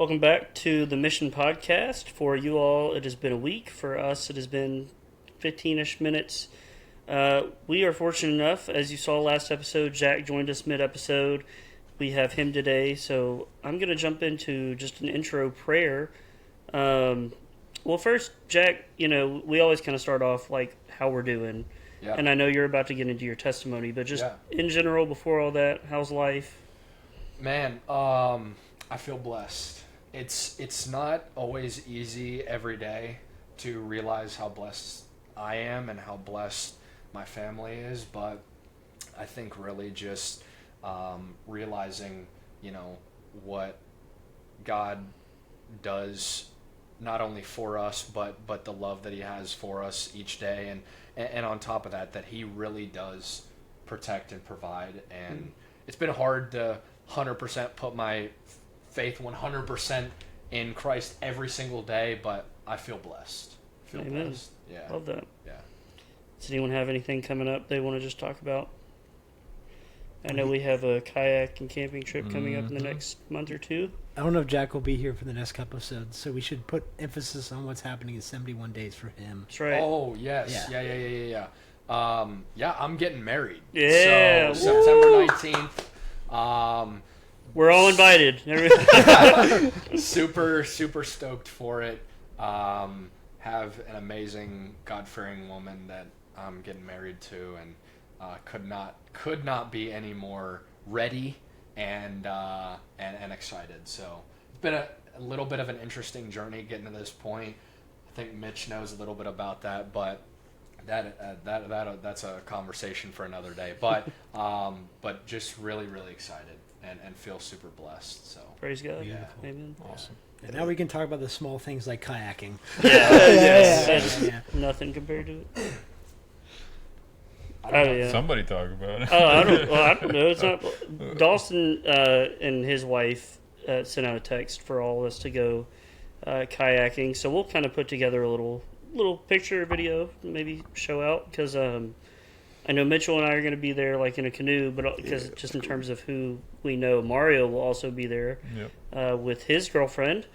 Welcome back to the Mission Podcast. For you all, it has been a week. For us, it has been 15-ish minutes. We are fortunate enough, as you saw last episode, Jack joined us mid-episode. We have him today, so I'm going to jump into just an intro prayer. Well, first, Jack, we always kind of start off like how we're doing. Yeah. And I know you're about to get into your testimony, but just in general, before all that, how's life? Man, I feel blessed. It's not always easy every day to realize how blessed I am and how blessed my family is, but I think really just realizing, what God does not only for us, but the love that He has for us each day, and on top of that He really does protect and provide. And it's been hard to 100% put my faith 100% in Christ every single day, but I feel blessed. Amen. Blessed. Yeah. Love that. Yeah. Does anyone have anything coming up they want to just talk about? I know we have a kayak and camping trip coming up in the next month or two. I don't know if Jack will be here for the next couple episodes, so we should put emphasis on what's happening in 71 days for him. That's right. Oh, yes. Yeah. I'm getting married. Yeah. So, September 19th. We're all invited. Super stoked for it. Have an amazing God-fearing woman that I'm getting married to, and could not be any more ready and excited. So it's been a little bit of an interesting journey getting to this point. I think Mitch knows a little bit about that, but that's a conversation for another day. But just really excited and feel super blessed. So Praise God. Yeah. Amen. Awesome. And now we can talk about the small things like kayaking. Yeah. Nothing compared to it. Somebody talk about it. I don't know. It's not. Dawson and his wife sent out a text for all of us to go kayaking. So we'll kind of put together a little picture video, maybe show out, because I know Mitchell and I are going to be there, like in a canoe, but because just in terms of who we know, Mario will also be there with his girlfriend.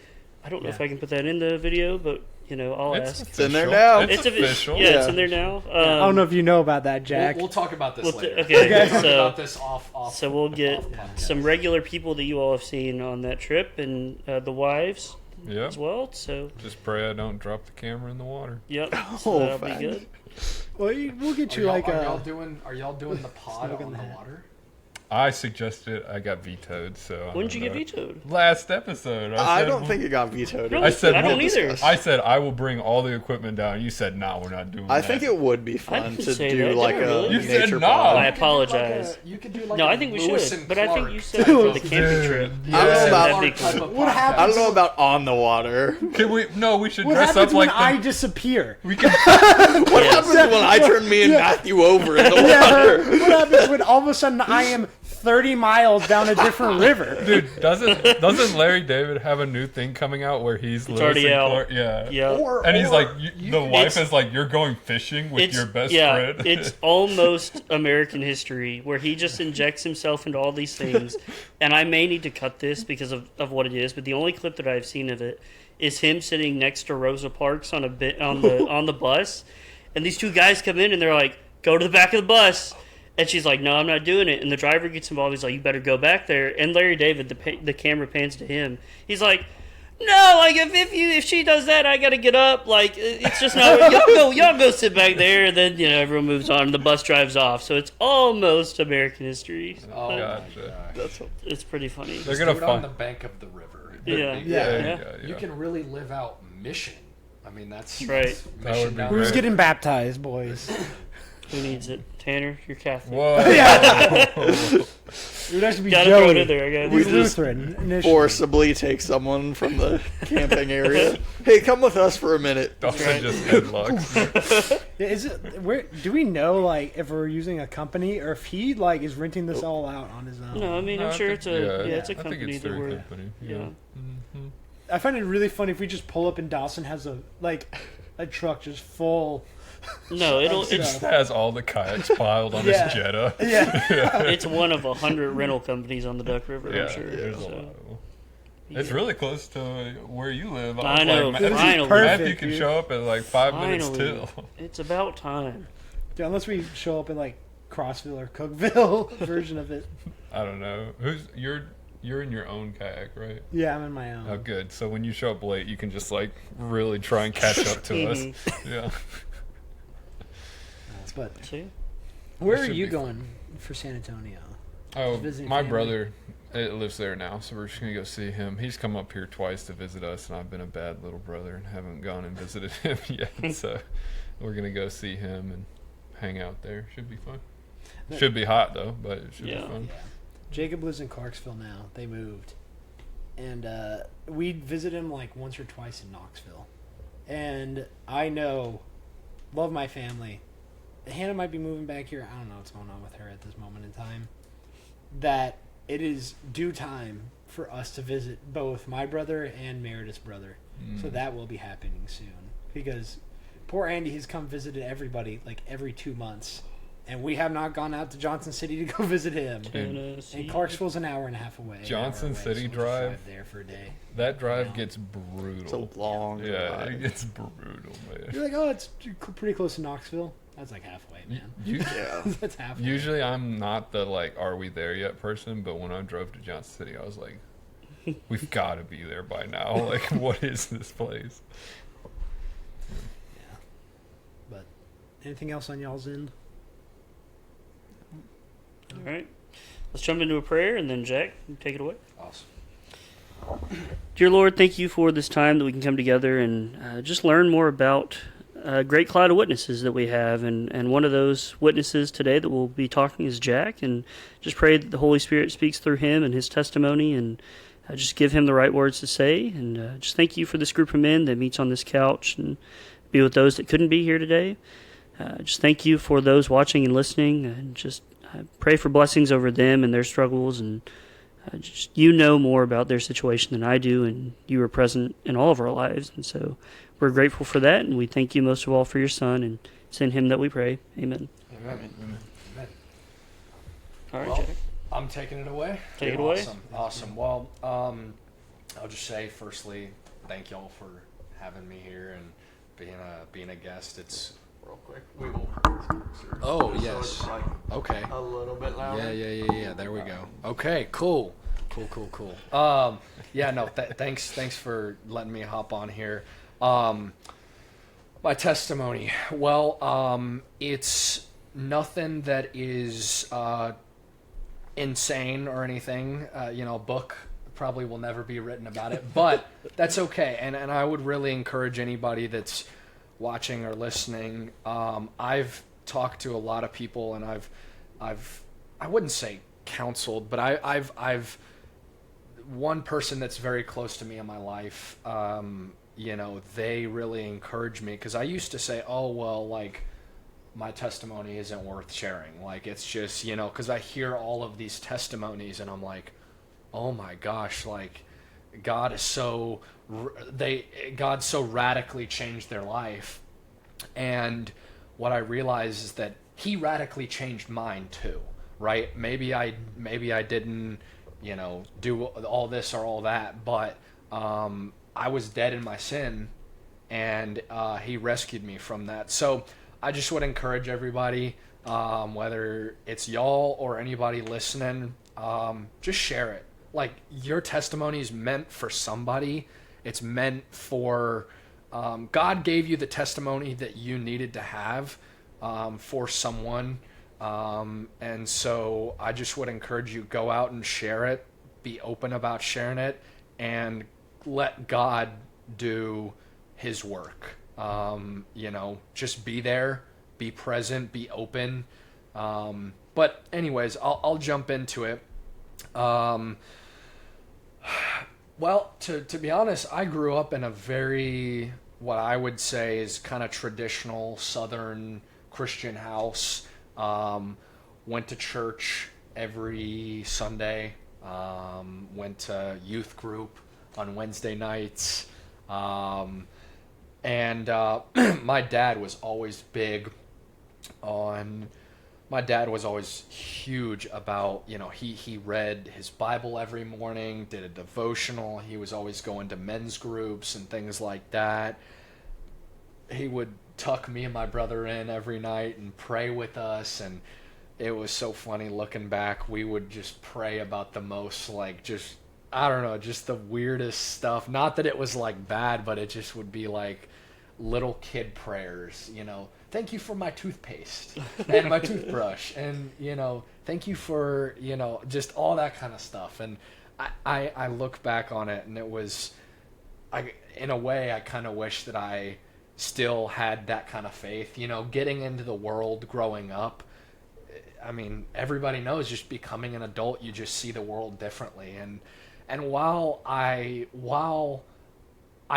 I don't know if I can put that in the video, but I'll ask. It's in there now. It's official. It's in there now. I don't know if you know about that, Jack. We'll talk about this later. Okay, We'll talk so about this off. So we'll get podcast. some regular people that you all have seen on that trip, and the wives Yeah. as well. So Just pray I don't drop the camera in the water. yep, so that'll be fine. good. Well, we'll get you Are like y'all a... doing the pod Smoke in on the the hat. water? I suggested it. I got vetoed. So When did you get vetoed? Last episode. I said, don't think it got vetoed. Really? I said I don't we'll- either. I said I will bring all the equipment down. You said no, we're not doing I that. think it would be I fun didn't to say do that. like Did I a really? You said nature no. pod. I apologize. You could do like No, a I think we Lewis should. and But I think Clark you said type for of- the camping trip. I don't know That'd about- be type cool. of What podcast. happened? I don't know about on the water. Can we? No, we should What dress happens up when like I the, disappear? we can. What happens when I turn me and Matthew over in the water? What happens when all of a sudden I am 30 miles down a different river? Dude, doesn't Larry David have a new thing coming out where he's Lewis already and out. Clark? Yeah. Yeah. And he's like, the could- wife is like, you're going fishing with your best friend. It's almost American history where he just injects himself into all these things. And I may need to cut this because of what it is, but the only clip that I've seen of it is him sitting next to Rosa Parks on the bus, and these two guys come in and they're like, "Go to the back of the bus." And she's like, "No, I'm not doing it." And the driver gets involved. He's like, "You better go back there." And Larry David, the camera pans to him. He's like, "No, like if she does that, I got to get up. Like it's just not. Y'all go sit back there." And then everyone moves on. And the bus drives off. So it's almost American history. Oh, my Gotcha. gosh. It's pretty funny. They're Just gonna do it on the find. bank of the river. Yeah. You can really live out mission. I mean, that's Right. That mission would be down great. Who's there. getting baptized, boys? Who needs it? Tanner, you're Catholic. Whoa. It would actually be Gotta throw it Joey. in there. I gotta We He's just Lutheran initially. Forcibly take someone from the camping area. Hey, come with us for a minute. Dawson right. just headlocks. Yeah, is it? Where do we know like if we're using a company or if he like is renting this all out on his own? No, I mean, No, I'm I sure think- it's a it's a I think company it's that through a we're company. yeah. I find it really funny if we just pull up and Dawson has a truck just full. No, He it's just has all the kayaks piled on Yeah. his Jetta. Yeah. it's one of 100 rental companies on the Duck River. Yeah, I'm sure. there's a So, lot of them. It's really close to where you live. I know. Like, This is Finally. perfect. Matthew can dude. show up at like 5 minutes Finally. till. It's about time. Dude, unless we show up in like Crossville or Cookville version of it. I don't know. You're in your own kayak, right? Yeah, I'm in my own. Oh, good. So when you show up late, you can just like really try and catch up to us. Yeah. But See? where It are should you be going for San Antonio? Oh, visiting my family? brother lives there now, so we're just gonna go see him. He's come up here twice to visit us, and I've been a bad little brother and haven't gone and visited him yet. So we're gonna go see him and hang out there. Should be fun. Should be hot though, but it should Yeah. be fun. Yeah. Jacob lives in Clarksville now. They moved. And we visit him like once or twice in Knoxville. And I know, love my family. Hannah might be moving back here. I don't know what's going on with her at this moment in time. That it is due time for us to visit both my brother and Meredith's brother. So that will be happening soon. Because poor Andy has come visited everybody like every 2 months. And we have not gone out to Johnson City to go visit him. Tennessee. And Clarksville's an hour and a half away. Johnson City so we'll just drive? there for a day. That drive Yeah. gets brutal. It's a long Yeah, drive. it gets brutal, man. You're like, oh, it's pretty close to Knoxville. That's like halfway, man. Yeah. That's halfway. Usually I'm not the like are we there yet person, but when I drove to Johnson City I was like, we've got to be there by now. Like, what is this place? Yeah. But anything else on y'all's end? All right. Let's jump into a prayer, and then Jack, you take it away. Awesome. Dear Lord, thank you for this time that we can come together and just learn more about a great cloud of witnesses that we have. And one of those witnesses today that we'll be talking is Jack. And just pray that the Holy Spirit speaks through him and his testimony, and just give him the right words to say. And just thank you for this group of men that meets on this couch and be with those that couldn't be here today. Just thank you for those watching and listening. And just pray for blessings over them and their struggles, and just, you know more about their situation than I do, and you are present in all of our lives, and so we're grateful for that, and we thank you most of all for your Son, and it's in him that we pray. Amen. Amen. Amen. All right, Well, Jack. I'm taking it away. Take it away. Awesome. Well, I'll just say firstly, thank y'all for having me here and being a guest. It's Real quick, we will. Oh, So yes. it's like okay. a little bit louder. Yeah. There we go. Okay, cool. Yeah, no, thanks for letting me hop on here. My testimony. Well, it's nothing that is insane or anything. A book probably will never be written about it, but that's okay. And I would really encourage anybody that's watching or listening. I've talked to a lot of people, and I wouldn't say counseled, but I've one person that's very close to me in my life. They really encourage me, because I used to say, oh well, like my testimony isn't worth sharing. Like it's just because I hear all of these testimonies, and I'm like, oh my gosh, like God so radically changed their life. And what I realize is that he radically changed mine too, right? Maybe I didn't, do all this or all that, but I was dead in my sin, and he rescued me from that. So I just would encourage everybody, whether it's y'all or anybody listening, just share it. Like, your testimony is meant for somebody. It's meant for God gave you the testimony that you needed to have for someone. And so I just would encourage you, go out and share it, be open about sharing it, and let God do his work. Just be there, be present, be open. But anyways, I'll jump into it. Well, to be honest, I grew up in a very, what I would say is kind of traditional Southern Christian house. Went to church every Sunday. Went to youth group on Wednesday nights. And my dad was always big on my dad was always huge about, he read his Bible every morning, did a devotional. He was always going to men's groups and things like that. He would tuck me and my brother in every night and pray with us, and it was so funny looking back. We would just pray about the most, like, just, I don't know, just the weirdest stuff. Not that it was like bad, but it just would be like little kid prayers, thank you for my toothpaste and my toothbrush, and thank you for just all that kind of stuff. And I look back on it, and it was, in a way, I kind of wish that I still had that kind of faith. Getting into the world growing up, I mean, everybody knows, just becoming an adult, you just see the world differently. And while I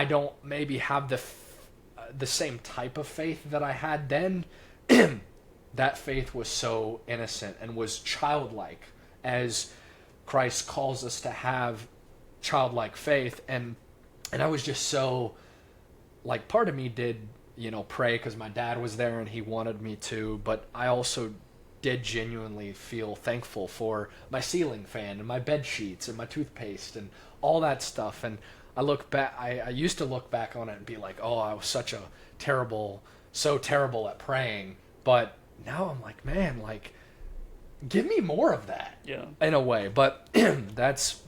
don't maybe have the same type of faith that I had then, that faith was so innocent and was childlike, as Christ calls us to have childlike faith. And I was just so, like, part of me did, pray because my dad was there and he wanted me to, but I also did genuinely feel thankful for my ceiling fan and my bed sheets and my toothpaste and all that stuff. And I look back, I used to look back on it and be like, oh, I was so terrible at praying. But now I'm like, man, like, give me more of that. Yeah. In a way. But that's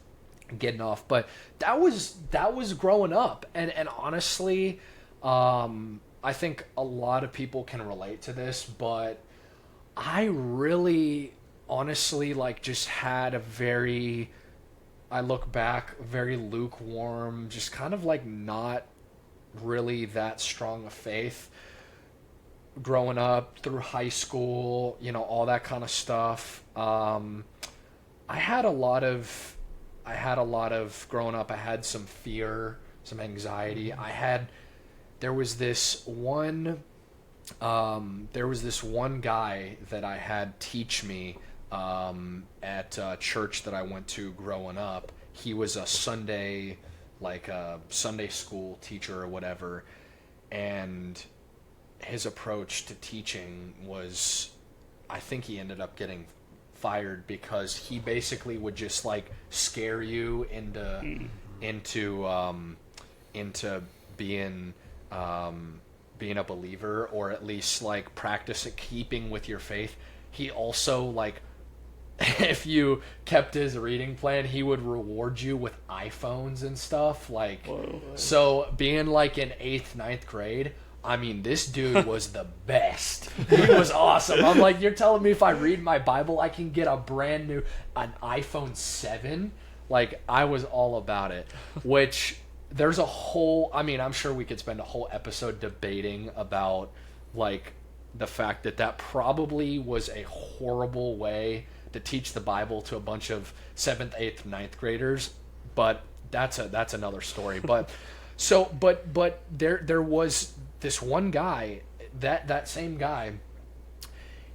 getting off. But that was growing up. And honestly, I think a lot of people can relate to this, but I really honestly, like, just had I look back, very lukewarm, just kind of like not really that strong of faith growing up through high school, all that kind of stuff. I had a lot of growing up. I had some fear, some anxiety. There was this one guy that I had teach me at a church that I went to growing up. He was a Sunday school teacher or whatever, and his approach to teaching was, I think he ended up getting fired because he basically would just like scare you into being a believer, or at least like practice at keeping with your faith. He also, like, if you kept his reading plan, he would reward you with iPhones and stuff. Like, whoa. So being like in 8th, 9th grade, I mean, this dude was the best. He was awesome. I'm like, you're telling me if I read my Bible, I can get an iPhone 7? Like, I was all about it. Which, there's I'm sure we could spend a whole episode debating about, like, the fact that probably was a horrible way to teach the Bible to a bunch of 7th, 8th, 9th graders, but that's another story. But but there was this one guy, that same guy,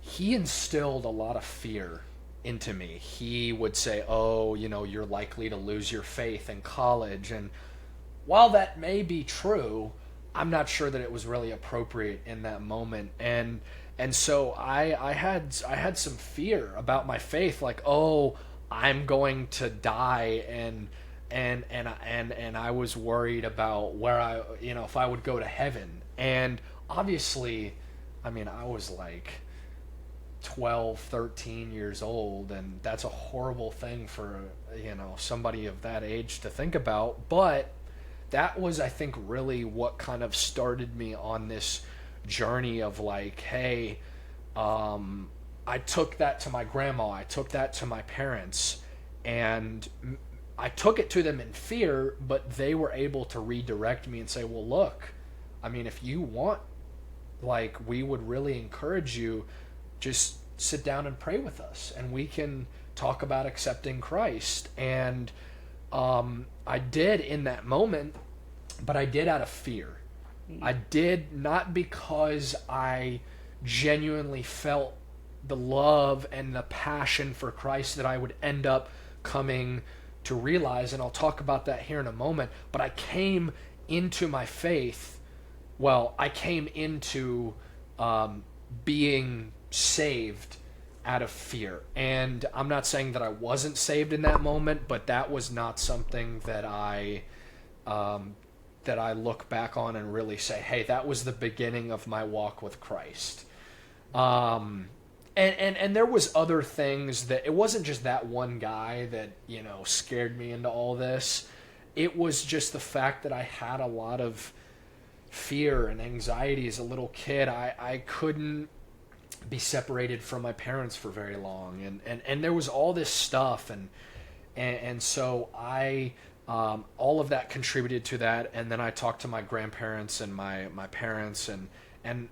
he instilled a lot of fear into me. He would say, oh, you're likely to lose your faith in college. And while that may be true, I'm not sure that it was really appropriate in that moment. And so I had some fear about my faith, like, oh, I'm going to die, and I was worried about where if I would go to heaven. And obviously, I mean, I was like 12, 13 years old, and that's a horrible thing for, somebody of that age to think about. But that was, I think, really what kind of started me on this journey of like, hey, I took that to my grandma, I took that to my parents, and I took it to them in fear, but they were able to redirect me and say, well, look, I mean, if you want, like, we would really encourage you, just sit down and pray with us, and we can talk about accepting Christ. And I did in that moment, but I did out of fear. I did not because I genuinely felt the love and the passion for Christ that I would end up coming to realize, and I'll talk about that here in a moment. But I came into my faith, I came into being saved out of fear. And I'm not saying that I wasn't saved in that moment, but that was not something that I look back on and really say, hey, that was the beginning of my walk with Christ. And there was other things that, it wasn't just that one guy that, you know, scared me into all this. It was just the fact that I had a lot of fear and anxiety as a little kid. I couldn't be separated from my parents for very long, and there was all this stuff, and so I all of that contributed to that. And then I talked to my grandparents and my parents, and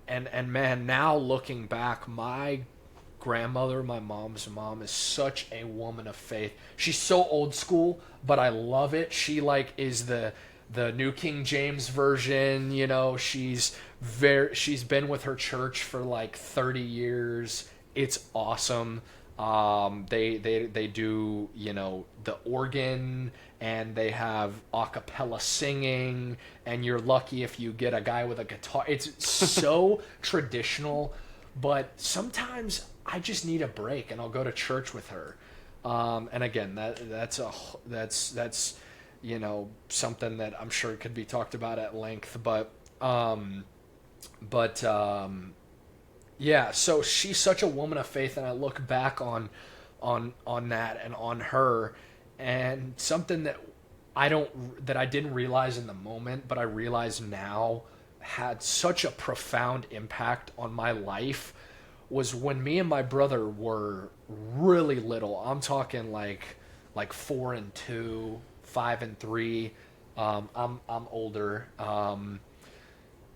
man, now looking back, my grandmother, my mom's mom, is such a woman of faith. She's so old school, but I love it. She like is the New King James version, you know. She's been with her church for like 30 years. It's awesome. They do, you know, the organ, and they have a cappella singing, and you're lucky if you get a guy with a guitar. It's so traditional, but sometimes I just need a break, and I'll go to church with her. And again, that's you know, something that I'm sure could be talked about at length, but yeah, so she's such a woman of faith, and I look back on that and on her, and something that I didn't realize in the moment, but I realize now had such a profound impact on my life, was when me and my brother were really little. I'm talking like 4 and 2, 5 and 3. I'm older.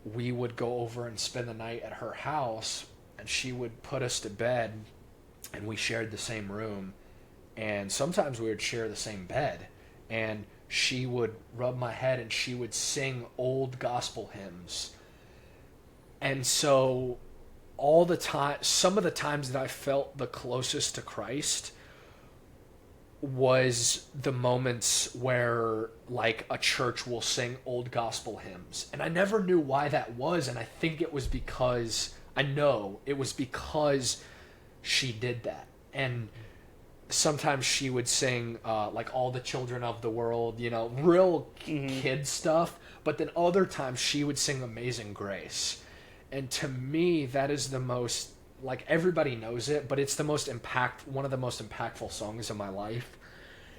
We would go over and spend the night at her house, and she would put us to bed, and we shared the same room, and sometimes we would share the same bed, and she would rub my head and she would sing old gospel hymns. And so all the time, some of the times that I felt the closest to Christ was the moments where like a church will sing old gospel hymns. And I never knew why that was, and I think it was because she did that. And sometimes she would sing like All the Children of the World, you know, real kid stuff, but then other times she would sing Amazing Grace. And to me, that is the most, like, everybody knows it, but it's one of the most impactful songs of my life.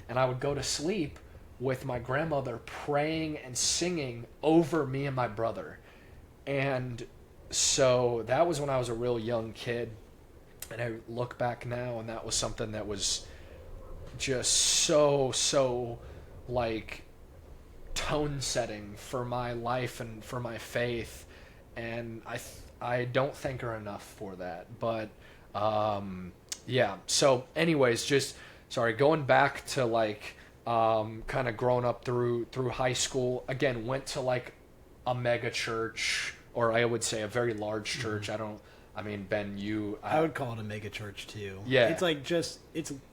And I would go to sleep with my grandmother praying and singing over me and my brother. And so that was when I was a real young kid. And I look back now, and that was something that was just so like tone setting for my life and for my faith. And I don't thank her enough for that. But yeah. So anyways, just going back to like kind of growing up through high school. Again, went to like a mega church, or I would say a very large church. I mean, Ben, I would call it a mega church too. Yeah. It's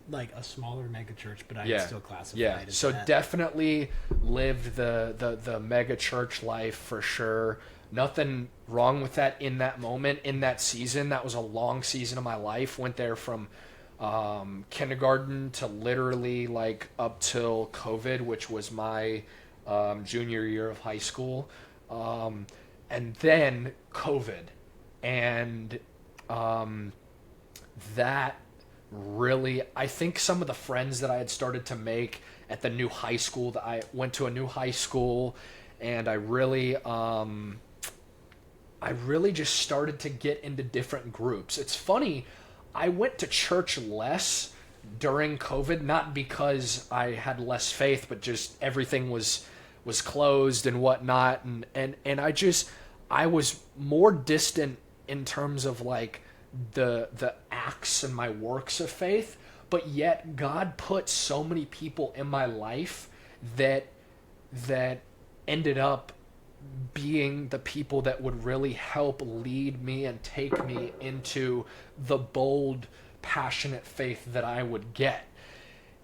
like a smaller mega church, but I would still classify it as so that. Definitely lived the mega church life for sure. Nothing wrong with that in that moment, in that season. That was a long season of my life. Went there from kindergarten to literally like up till COVID, which was my junior year of high school. And then COVID. And that really, I think some of the friends that I had started to make at the new high school, that I went to a new high school, and I really just started to get into different groups. It's funny, I went to church less during COVID, not because I had less faith, but just everything was closed and whatnot, and I was more distant in terms of like the acts and my works of faith, but yet God put so many people in my life that ended up being the people that would really help lead me and take me into the bold, passionate faith that I would get.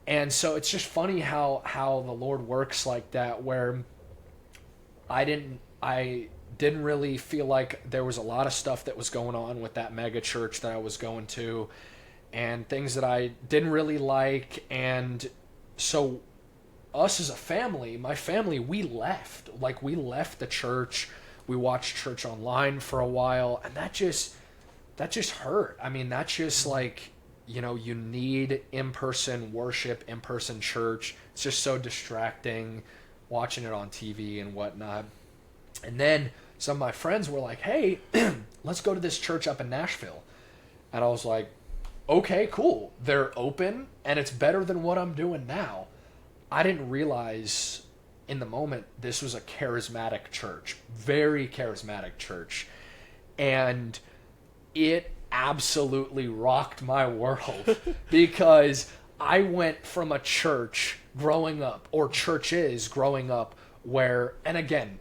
And so it's just funny how the Lord works like that, where I didn't really feel like there was a lot of stuff that was going on with that mega church that I was going to. and things that I didn't really like. And so us as a family, my family, we left. Like, we left the church. We watched church online for a while, and that just hurt. I mean, that's just like, you know, you need in-person worship, in-person church. It's just so distracting watching it on TV and whatnot. And then some of my friends were like, hey, let's go to this church up in Nashville. And I was like, okay, cool. They're open, and it's better than what I'm doing now. I didn't realize in the moment this was a charismatic church, very charismatic church. And it absolutely rocked my world because I went from a church growing up, or churches growing up, where, and again,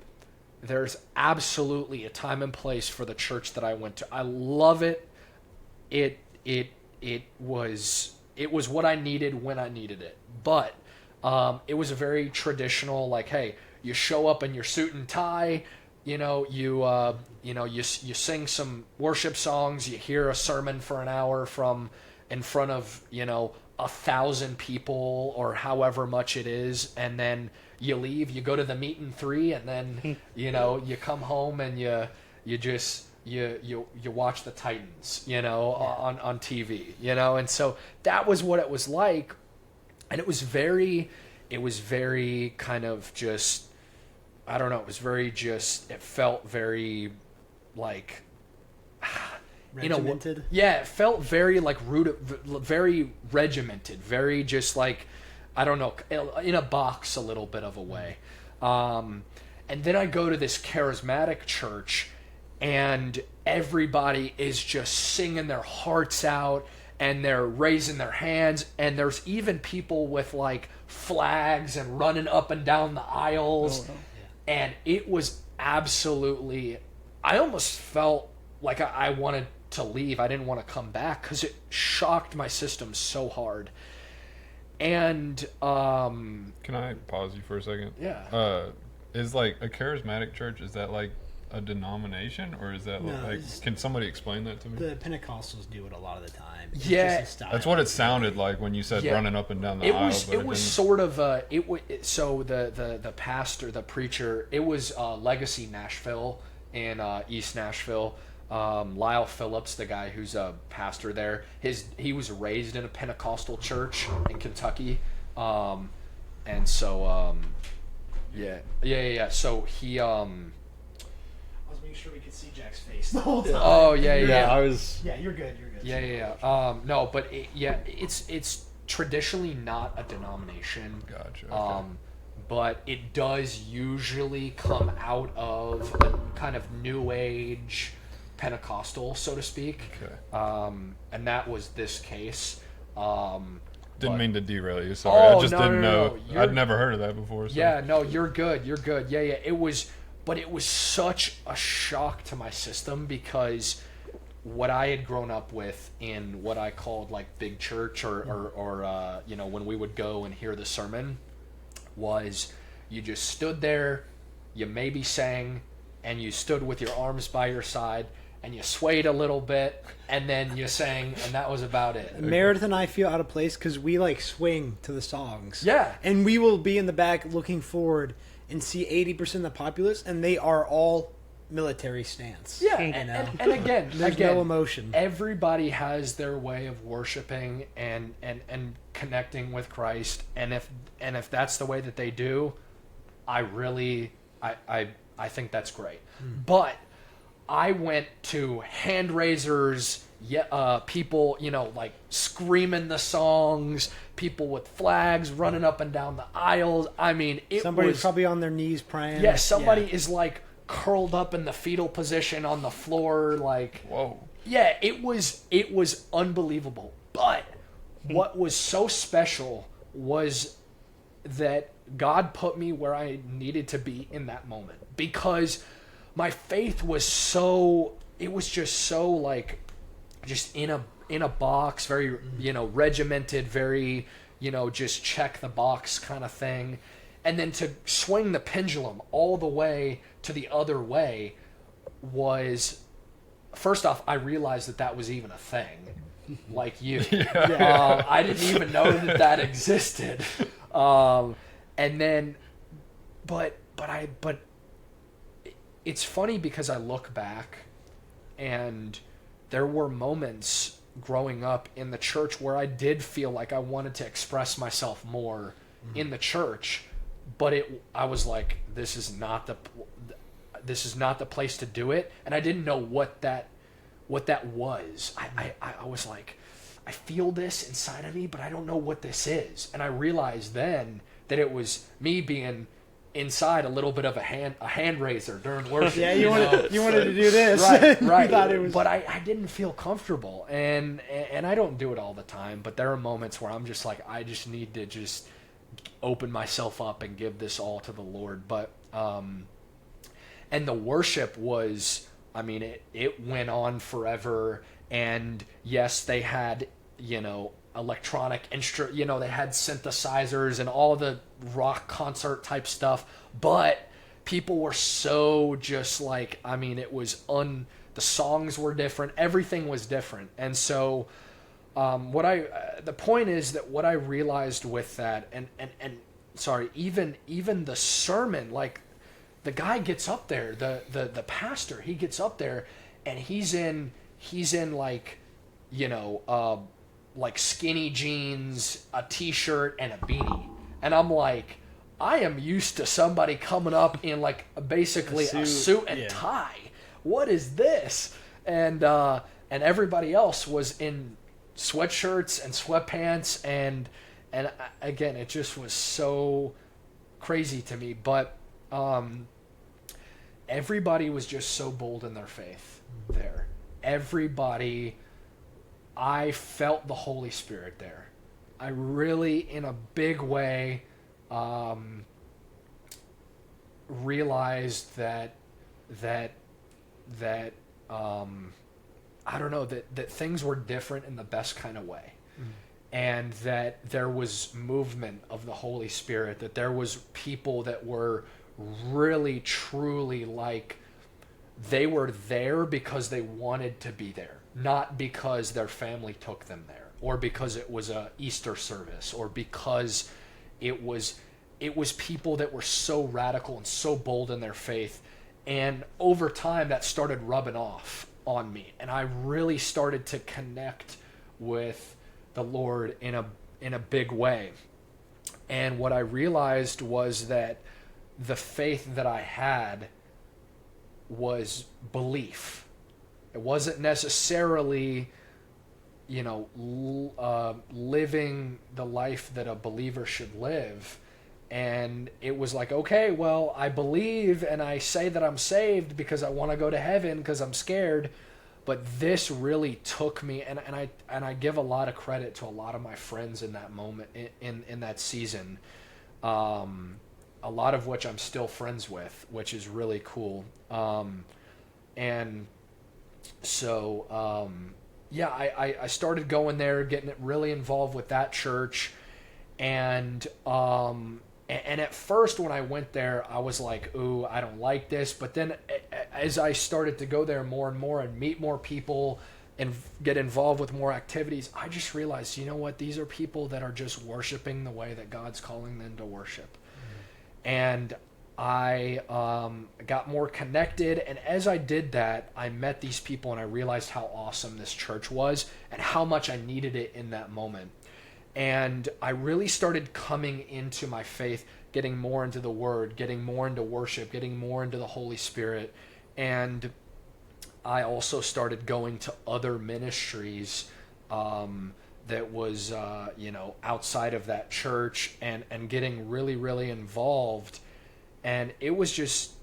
there's absolutely a time and place for the church that I went to. I love it. It was what I needed when I needed it. But it was a very traditional, like, hey, you show up in your suit and tie, you sing some worship songs, you hear a sermon for an hour from in front of, 1,000 people or however much it is, and then you leave, you go to the meet and three, and then you come home and you watch the Titans, on TV, and so that was what it was like. And it was very kind of just, I don't know, it felt very like, Regimented? It felt very like very regimented, very just like, I don't know, in a box a little bit of a way. And then I go to this charismatic church, and everybody is just singing their hearts out, and they're raising their hands, and there's even people with like flags and running up and down the aisles. Oh, wow. And it was absolutely, I almost felt like I wanted to leave. I didn't want to come back because it shocked my system so hard. And can I pause you for a second? Yeah. Is like a charismatic church, is that like a denomination, or is that can somebody explain that to me? The Pentecostals do it a lot of the time. It's yeah, just a style. That's what it sounded like when you said running up and down the aisle. It was sort of so the pastor, the preacher, it was Legacy Nashville in East Nashville. Lyle Phillips, the guy who's a pastor there, he was raised in a Pentecostal church in Kentucky, and so yeah. So he I was making sure we could see Jack's face the whole time. Oh yeah. I was. Yeah, you're good. Yeah. No, but it's traditionally not a denomination. Gotcha. Okay. But it does usually come out of a kind of new age Pentecostal, so to speak. Okay. And that was this case. Didn't mean to derail you. Sorry, I just didn't know. No. I'd never heard of that before. So. Yeah, no, you're good. Yeah. It was such a shock to my system because what I had grown up with in what I called like big church or when we would go and hear the sermon was you just stood there, you maybe sang, and you stood with your arms by your side, and you swayed a little bit, and then you sang, and that was about it. Meredith and I feel out of place because we like swing to the songs. Yeah. And we will be in the back looking forward and see 80% of the populace, and they are all military stance. Yeah, and again, there's no emotion. Everybody has their way of worshiping and connecting with Christ, and if that's the way that they do, I think that's great. But I went to hand raisers, people, like screaming the songs, people with flags running up and down the aisles. I mean, somebody's probably on their knees praying. Yeah, somebody is like curled up in the fetal position on the floor, like, whoa. Yeah, it was unbelievable. But what was so special was that God put me where I needed to be in that moment, because my faith was just so like just in a box, very regimented, very just check the box kind of thing. And then to swing the pendulum all the way to the other way was, first off, I realized that was even a thing. like you. Yeah. I didn't even know that existed. And then, but it's funny because I look back, and there were moments growing up in the church where I did feel like I wanted to express myself more in the church, but I was like, this is not the place to do it, and I didn't know what that was. I was like, I feel this inside of me, but I don't know what this is. And I realized then that it was me being inside a little bit of a hand raiser during worship. Yeah, you wanted to do this. Right. You thought it was... But I didn't feel comfortable, and I don't do it all the time, but there are moments where I'm just like, I just need to just open myself up and give this all to the Lord. But and the worship was, I mean, it went on forever. And yes, they had, electronic they had synthesizers and all the rock concert type stuff, but people were so just like, I mean, it was the songs were different, everything was different. And so the point is that what I realized with that, and sorry, even the sermon, like, the guy gets up there, the pastor, he gets up there, and he's in like, like skinny jeans, a t-shirt, and a beanie. And I'm like, I am used to somebody coming up in like basically a suit and tie. What is this? And everybody else was in sweatshirts and sweatpants, and again, it just was so crazy to me. But everybody was just so bold in their faith there. Everybody, I felt the Holy Spirit there. I really, in a big way, realized that I don't know, that things were different in the best kind of way. And that there was movement of the Holy Spirit, that there was people that were really, truly, like, they were there because they wanted to be there, not because their family took them there, or because it was a Easter service, or because it was people that were so radical and so bold in their faith. And over time, that started rubbing off on me, and I really started to connect with the Lord in a big way. And what I realized was that the faith that I had was belief. It wasn't necessarily, living the life that a believer should live. And it was like, okay, well, I believe and I say that I'm saved because I want to go to heaven because I'm scared. But this really took me, and I give a lot of credit to a lot of my friends in that moment, in that season, a lot of which I'm still friends with, which is really cool. And so, I started going there, getting really involved with that church, and at first when I went there, I was like, ooh, I don't like this. But then as I started to go there more and more and meet more people and get involved with more activities, I just realized, you know what? These are people that are just worshiping the way that God's calling them to worship. And I got more connected. And as I did that, I met these people and I realized how awesome this church was and how much I needed it in that moment. And I really started coming into my faith, getting more into the Word, getting more into worship, getting more into the Holy Spirit. And I also started going to other ministries that was, outside of that church, and getting really, really involved. And it was just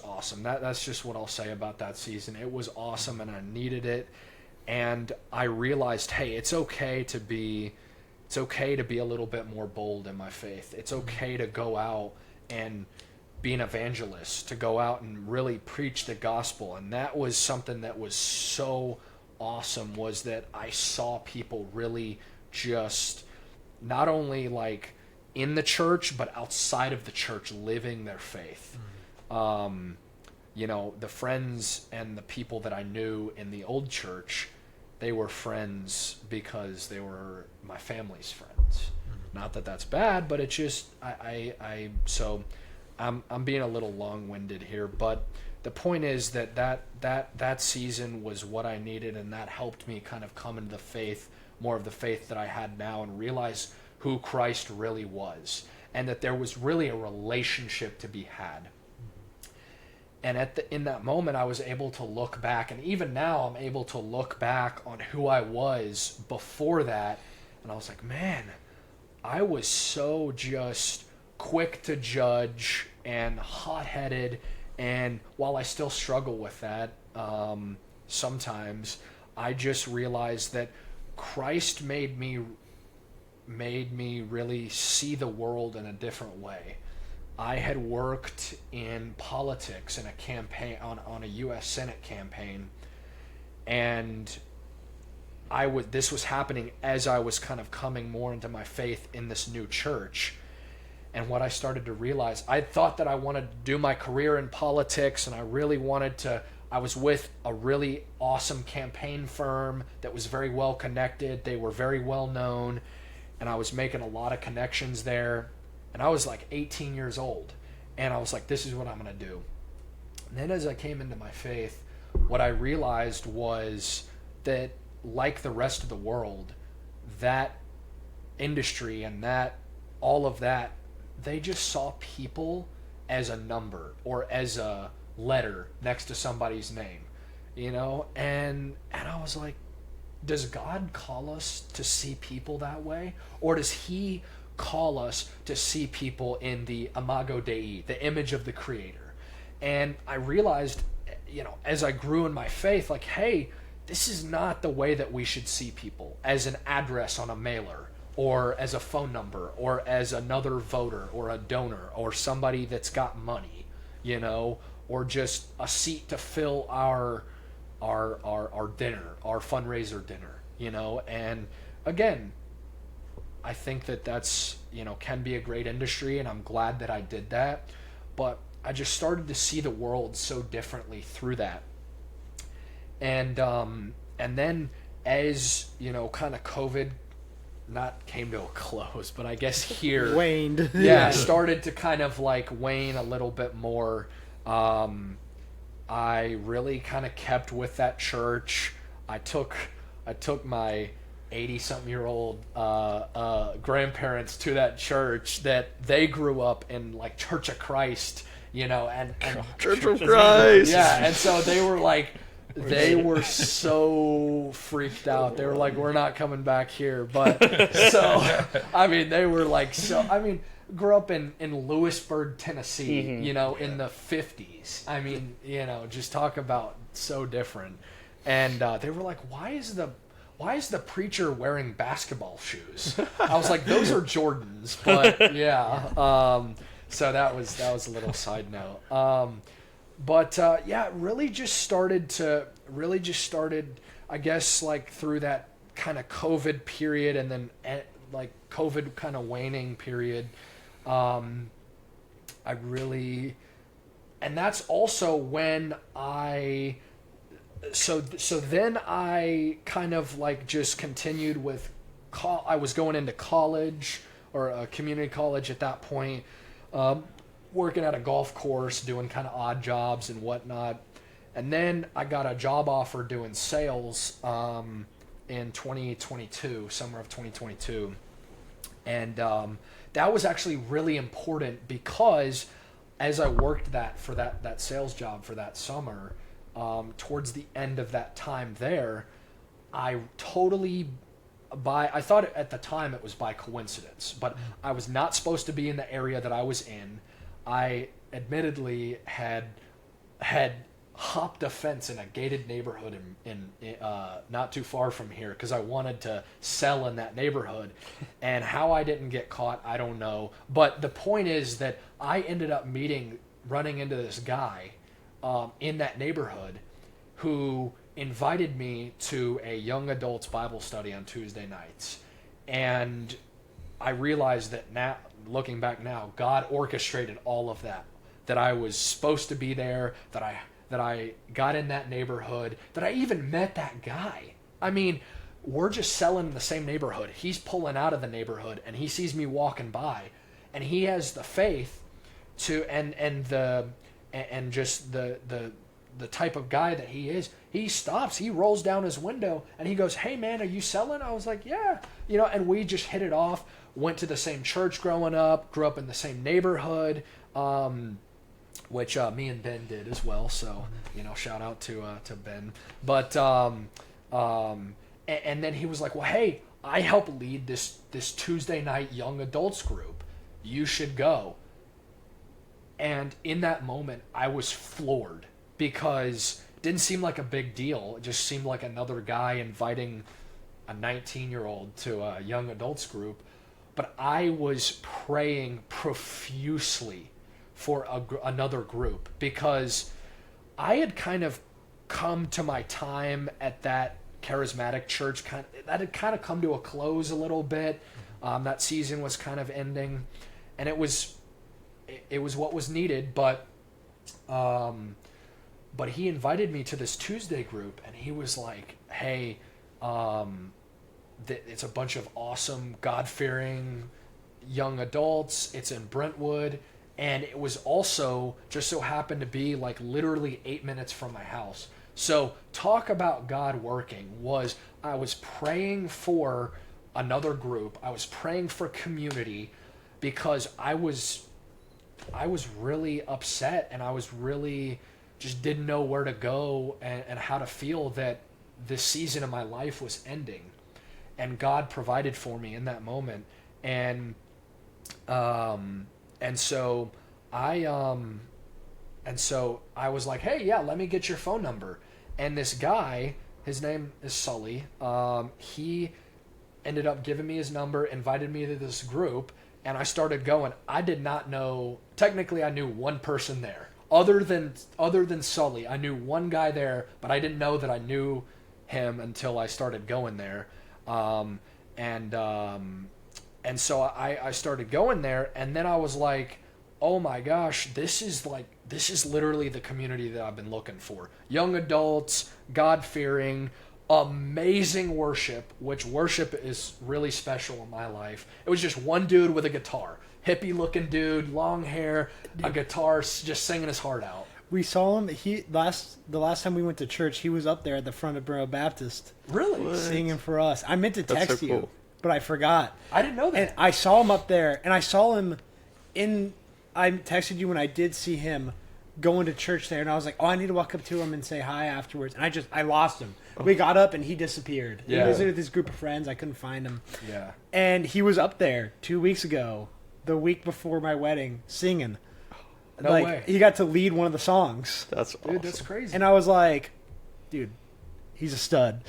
awesome. That's just what I'll say about that season. It was awesome, and I needed it. And I realized, hey, it's okay to be a little bit more bold in my faith. It's okay to go out and be an evangelist, to go out and really preach the gospel. And that was something that was so awesome, was that I saw people really just not only like in the church, but outside of the church living their faith. The friends and the people that I knew in the old church, they were friends because they were my family's friends. Not that that's bad, but it's just so I'm being a little long-winded here, but the point is that season was what I needed, and that helped me kind of come into the faith, more of the faith that I had now, and realize who Christ really was, and that there was really a relationship to be had. And in that moment, I was able to look back, and even now I'm able to look back on who I was before that, and I was like, man, I was so just quick to judge and hot-headed, and while I still struggle with that sometimes, I just realized that Christ made me really see the world in a different way. I had worked in politics in a campaign on a U.S. Senate campaign, and this was happening as I was kind of coming more into my faith in this new church. And what I started to realize, I thought that I wanted to do my career in politics, and I really wanted to. I was with a really awesome campaign firm that was very well connected. They were very well known, and I was making a lot of connections there. And I was like 18 years old, and I was like, this is what I'm going to do. And then as I came into my faith, what I realized was that, like the rest of the world, that industry and that all of that, they just saw people as a number or as a letter next to somebody's name, you know? And I was like, does God call us to see people that way? Or does he call us to see people in the imago Dei, the image of the Creator? And I realized, you know, as I grew in my faith, like, hey, this is not the way that we should see people, as an address on a mailer, or as a phone number, or as another voter, or a donor, or somebody that's got money, you know, or just a seat to fill our dinner, our fundraiser dinner, you know. And again, I think that's, you know, can be a great industry, and I'm glad that I did that. But I just started to see the world so differently through that. And then as, you know, kind of COVID not came to a close, but I guess here waned. Yeah, started to kind of like wane a little bit more. I really kind of kept with that church. I took my 80-something-year-old grandparents to that church that they grew up in, like Church of Christ, you know, and Church of Christ. yeah, and so they were like, they were so freaked out. They were like, we're not coming back here. But so, I mean, they were like, so, I mean, grew up in Lewisburg, Tennessee, you know, in the 50s. I mean, you know, just talk about so different. And they were like, why is the preacher wearing basketball shoes? I was like, those are Jordans. But yeah. So that was a little side note. But yeah, it really just started, I guess, like through that kind of COVID period, and then like COVID kind of waning period. And that's also when so then I kind of like just continued with, I was going into college, or a community college at that point, working at a golf course, doing kind of odd jobs and whatnot. And then I got a job offer doing sales in 2022, summer of 2022. And that was actually really important, because as I worked for that sales job for that summer, towards the end of that time there, I totally, I thought at the time it was by coincidence, but I was not supposed to be in the area that I was in. I admittedly had hopped a fence in a gated neighborhood in not too far from here, because I wanted to sell in that neighborhood. And how I didn't get caught, I don't know. But the point is that I ended up running into this guy in that neighborhood who invited me to a young adults Bible study on Tuesday nights. And I realized that now, looking back now, God orchestrated all of that. That I was supposed to be there, that I got in that neighborhood, that I even met that guy I mean, we're just selling in the same neighborhood. He's pulling out of the neighborhood, and he sees me walking by, and he has the faith to and just the type of guy that he is. He stops. He rolls down his window, and he goes, "Hey man, are you selling?" I was like, "Yeah," and we just hit it off. Went to the same church growing up. Grew up in the same neighborhood. Which me and Ben did as well. So, shout out to Ben. But and then he was like, "Well, hey, I help lead this Tuesday night young adults group. You should go." And in that moment, I was floored because it didn't seem like a big deal. It just seemed like another guy inviting a 19-year-old to a young adults group. But I was praying profusely for another group because I had kind of come to my time at that charismatic church. That had kind of come to a close a little bit. That season was kind of ending, and it was what was needed. But he invited me to this Tuesday group, and he was like, "Hey, it's a bunch of awesome, God-fearing young adults. It's in Brentwood." And it was also just so happened to be like literally 8 minutes from my house. So talk about God working. I was praying for another group. I was praying for community because I was really upset, and I was really just didn't know where to go and how to feel that this season of my life was ending. And God provided for me in that moment. And so I was like, "Hey, yeah, let me get your phone number." And this guy, his name is Sully, he ended up giving me his number, invited me to this group, and I started going. I did not know, technically I knew one person there. Other than Sully, I knew one guy there, but I didn't know that I knew him until I started going there. And so I started going there, and then I was like, "Oh my gosh, this is literally the community that I've been looking for. Young adults, God-fearing, amazing worship," which worship is really special in my life. It was just one dude with a guitar, hippie-looking dude, long hair, a guitar, just singing his heart out. We saw him. The last time we went to church, he was up there at the front of Borough Baptist. Really? What? Singing for us. I meant to That's text so you, cool. but I forgot. I didn't know that. And I saw him up there, and I saw him I texted you when I did see him going to church there, and I was like, "Oh, I need to walk up to him and say hi afterwards." And I lost him. We got up, and he disappeared. Yeah. He was with his group of friends. I couldn't find him. Yeah. And he was up there 2 weeks ago, the week before my wedding, singing. No way. He got to lead one of the songs. That's awesome. Dude, that's crazy. And I was like, dude, he's a stud.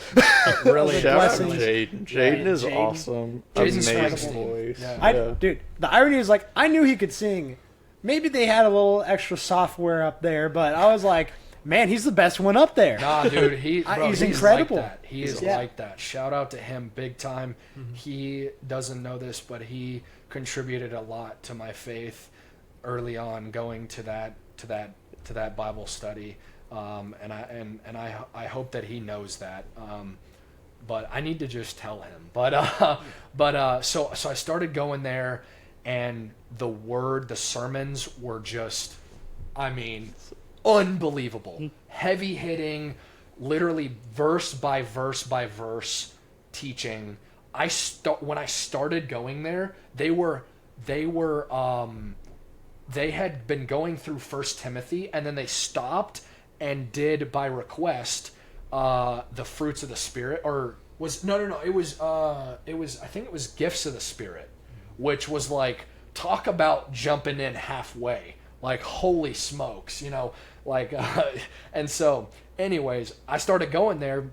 Really. Shout out to blessings. Jaden. Jaden is Jaden. awesome. Jaden's Amazing incredible. voice. Yeah. Dude, the irony is, like, I knew he could sing. Maybe they had a little extra software up there, but I was like, man, he's the best one up there. Nah, dude, he's incredible. Like that. He is Yeah. like that. Shout out to him, big time. Mm-hmm. He doesn't know this, but he contributed a lot to my faith early on, going to that Bible study. And I hope that he knows that. But I need to just tell him. So I started going there, and the sermons were just, I mean, unbelievable, heavy hitting, literally verse by verse by verse teaching. When I started going there, they had been going through 1 Timothy, and then they stopped and did, by request, the fruits of the Spirit, or was it was I think it was gifts of the Spirit, which was like, talk about jumping in halfway, like, holy smokes, and so anyways, I started going there,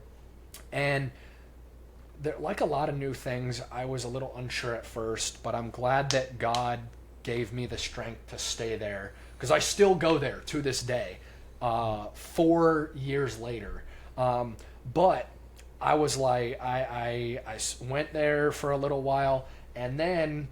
and there, like a lot of new things, I was a little unsure at first, but I'm glad that God gave me the strength to stay there, because I still go there to this day, 4 years later. But I was like, I went there for a little while, and then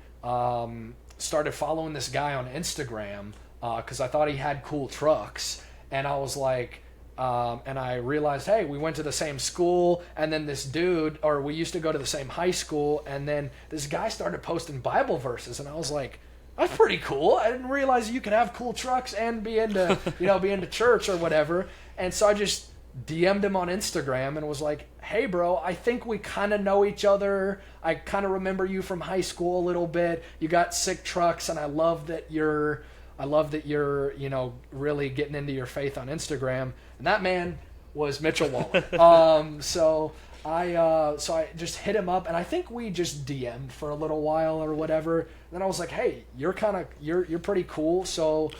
started following this guy on Instagram, because I thought he had cool trucks, and I was like, And I realized, hey, we went to the same school, and then this dude, or we used to go to the same high school, and then this guy started posting Bible verses, and I was like, that's pretty cool. I didn't realize you could have cool trucks and be into, be into church or whatever. And so I just DM'd him on Instagram and was like, hey, bro, I think we kind of know each other. I kind of remember you from high school a little bit. You got sick trucks, and I love that you're, really getting into your faith on Instagram. And that man was Mitchell Waller. So I just hit him up, and I think we just DM'd for a little while or whatever. And then I was like, hey, you're pretty cool. So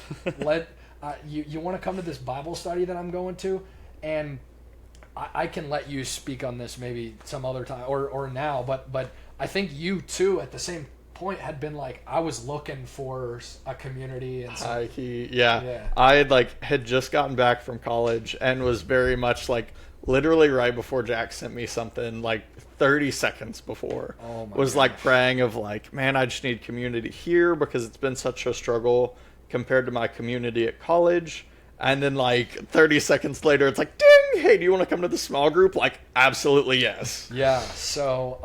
you want to come to this Bible study that I'm going to? And I can let you speak on this maybe some other time or now, but I think you too at the same point had been like, I was looking for a community and some, yeah. I had just gotten back from college and was very much literally right before Jack sent me something 30 seconds before was praying of man, I just need community here because it's been such a struggle compared to my community at college. And then 30 seconds later, it's ding, hey, do you want to come to the small group? Absolutely yes. Yeah. So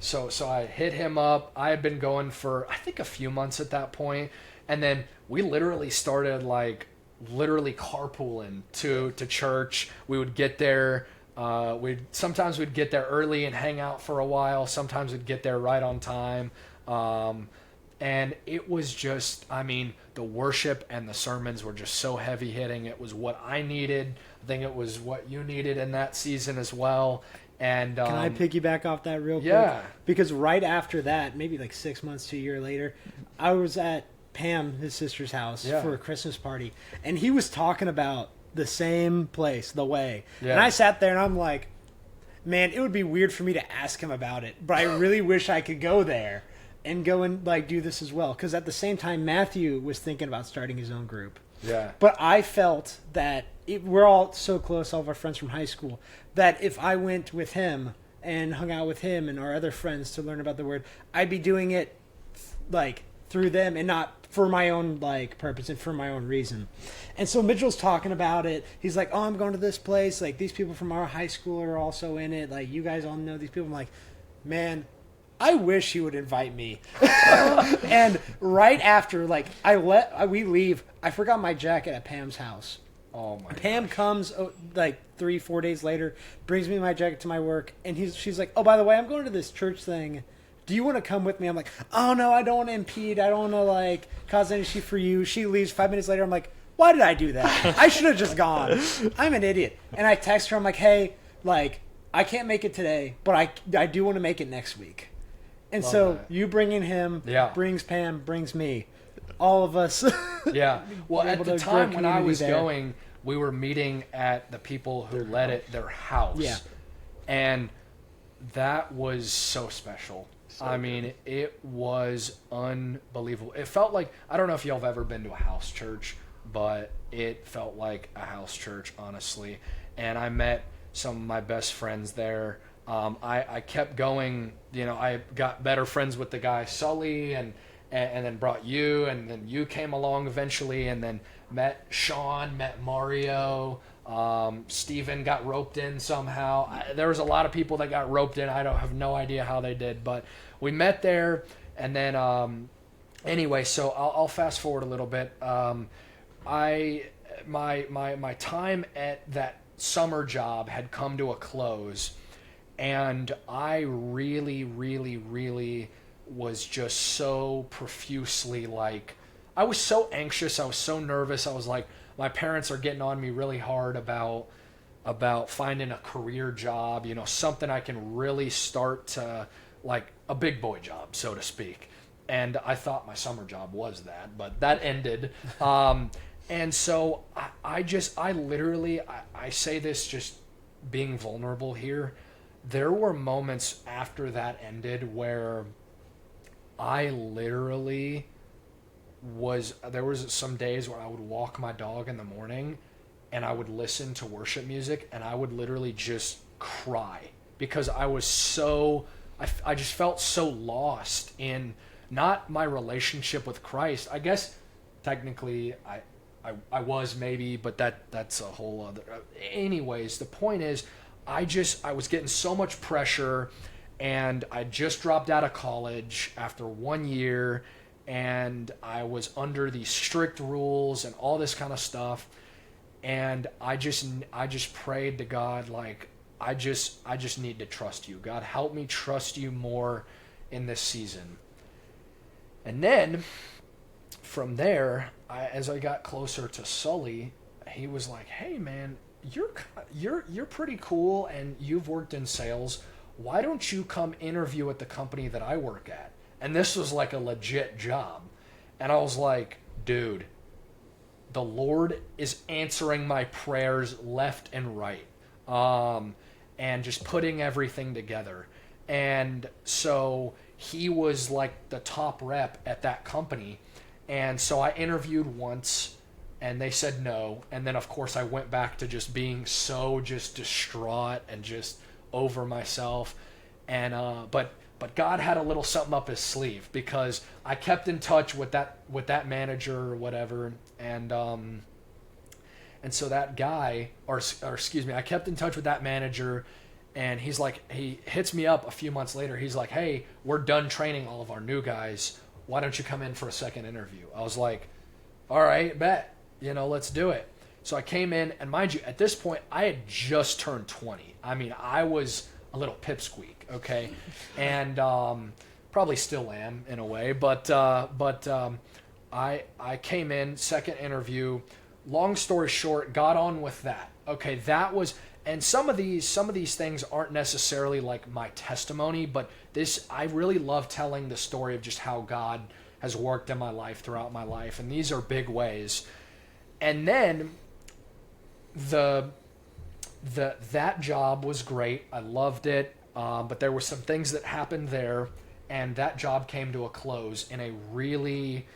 So I hit him up. I had been going for, I think, a few months at that point. And then we literally started carpooling to church. We would get there. Sometimes we'd get there early and hang out for a while. Sometimes we'd get there right on time. And it was just, the worship and the sermons were just so heavy hitting. It was what I needed. I think it was what you needed in that season as well. And can I piggyback off that real quick? Yeah. Because right after that, maybe 6 months to a year later, I was at Pam, his sister's house, for a Christmas party, and he was talking about the same place, The Way. Yeah. And I sat there and I'm like, man, it would be weird for me to ask him about it, but I really wish I could go there and go and do this as well. Because at the same time, Matthew was thinking about starting his own group. Yeah. But I felt that we're all so close, all of our friends from high school, that if I went with him and hung out with him and our other friends to learn about the Word, I'd be doing it through them and not for my own purpose and for my own reason. And so Mitchell's talking about it. He's like, oh, I'm going to this place. These people from our high school are also in it. You guys all know these people. I'm like, man, I wish he would invite me. And right after, we leave. I forgot my jacket at Pam's house. Oh my! Pam comes 3-4 days later, brings me my jacket to my work, and she's like, "Oh, by the way, I'm going to this church thing. Do you want to come with me?" I'm like, "Oh no, I don't want to impede. I don't want to cause any issue for you." She leaves. 5 minutes later, I'm like, "Why did I do that? I should have just gone. I'm an idiot." And I text her. I'm like, "Hey, I can't make it today, but I do want to make it next week." And Love so that. you bringing him, brings Pam, brings me, all of us. Yeah. Well, at the time when I was there. going, we were meeting at the people who led it, their house. Yeah. And that was so special. It was unbelievable. It felt like, I don't know if y'all have ever been to a house church, but it felt like a house church, honestly. And I met some of my best friends there. I kept going, I got better friends with the guy Sully and then brought you, and then you came along eventually, and then met Sean, met Mario, Steven got roped in somehow. There was a lot of people that got roped in. I don't have no idea how they did, but we met there, and then anyway, so I'll fast forward a little bit. My time at that summer job had come to a close, and I really, really, really was just so profusely I was so anxious, I was so nervous. I was like, my parents are getting on me really hard about finding a career job, something I can really start to, a big boy job, so to speak. And I thought my summer job was that, but that ended. And so I say this just being vulnerable here. There were moments after that ended where I literally there was some days where I would walk my dog in the morning and I would listen to worship music and I would literally just cry because I was I just felt so lost in not my relationship with Christ. I guess technically I was maybe, but that's a whole other. Anyways, the point is, I was getting so much pressure, and I just dropped out of college after 1 year, and I was under these strict rules and all this kind of stuff, and I just prayed to God, like, I just need to trust you. God, help me trust you more in this season. And then from there, as I got closer to Sully, he was like, "Hey man, you're pretty cool, and you've worked in sales. Why don't you come interview at the company that I work at?" And this was like a legit job. And I was like, "Dude, the Lord is answering my prayers left and right." And just putting everything together. And so he was like the top rep at that company. And so I interviewed once, and they said no. And then, of course, I went back to just being so just distraught and just over myself. And but God had a little something up his sleeve, because I kept in touch with that manager or whatever. And so that guy, or excuse me, I kept in touch with that manager, and he hits me up a few months later. He's like, "Hey, we're done training all of our new guys. Why don't you come in for a second interview?" I was like, "All right, bet. Let's do it." So I came in, and mind you, at this point, I had just turned 20. I mean, I was a little pipsqueak, okay? And probably still am in a way, but I came in, second interview. Long story short, got on with that. Okay, that was, and some of these things aren't necessarily like my testimony, but I really love telling the story of just how God has worked in my life throughout my life, and these are big ways. And then that job was great. I loved it, but there were some things that happened there, and that job came to a close in a really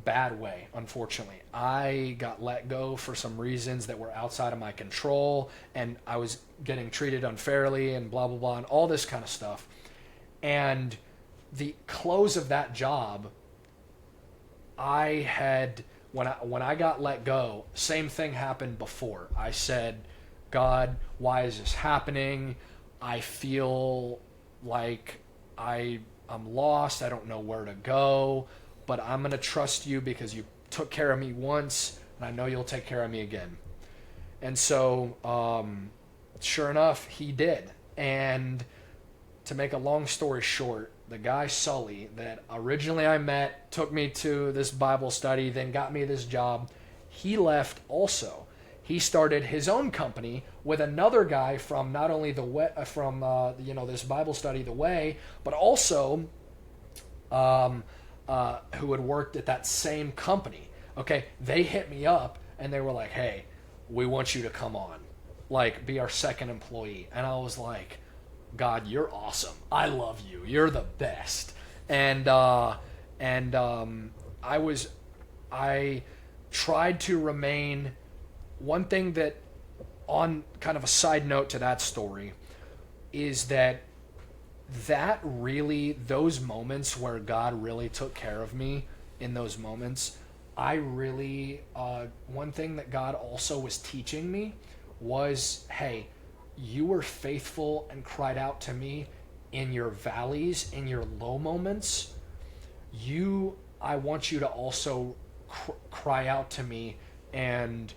bad way, unfortunately. I got let go for some reasons that were outside of my control, and I was getting treated unfairly and blah, blah, blah, and all this kind of stuff. And the close of that job, when I got let go, same thing happened before. I said, "God, why is this happening? I feel like I'm lost. I don't know where to go. But I'm going to trust you because you took care of me once, and I know you'll take care of me again." And so, sure enough, he did. And to make a long story short, the guy Sully that originally I met, took me to this Bible study, then got me this job, he left also. He started his own company with another guy from not only this Bible study, The Way, but also who had worked at that same company. Okay, they hit me up and they were like, "Hey, we want you to come on, like, be our second employee." And I was like, "God, you're awesome. I love you. You're the best." And I tried to remain. One thing that, on kind of a side note to that story, is that really, those moments where God really took care of me in those moments, I really, one thing that God also was teaching me was, hey, you were faithful and cried out to me in your valleys, in your low moments. I want you to also cry out to me and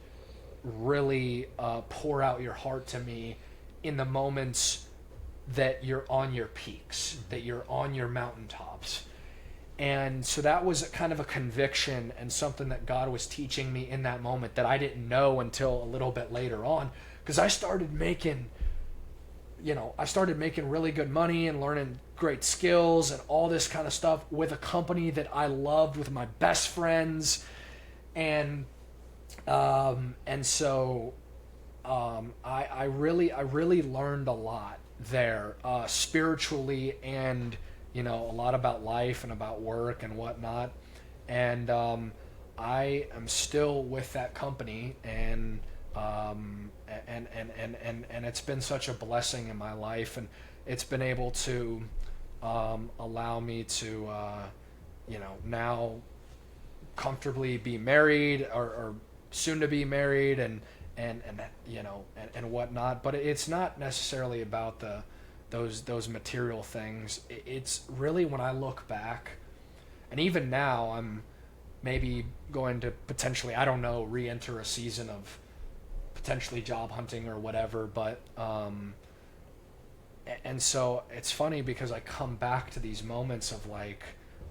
really pour out your heart to me in the moments that you're on your peaks, that you're on your mountaintops. And so that was kind of a conviction and something that God was teaching me in that moment that I didn't know until a little bit later on, because I started making really good money and learning great skills and all this kind of stuff with a company that I loved, with my best friends. And so I really learned a lot there, spiritually, and a lot about life and about work and whatnot. And I am still with that company, and it's been such a blessing in my life, and it's been able to allow me to now comfortably be married or soon to be married and whatnot. But it's not necessarily about those material things. It's really, when I look back, and even now I'm maybe going to potentially, I don't know, re-enter a season of potentially job hunting or whatever, but and so it's funny because I come back to these moments of like,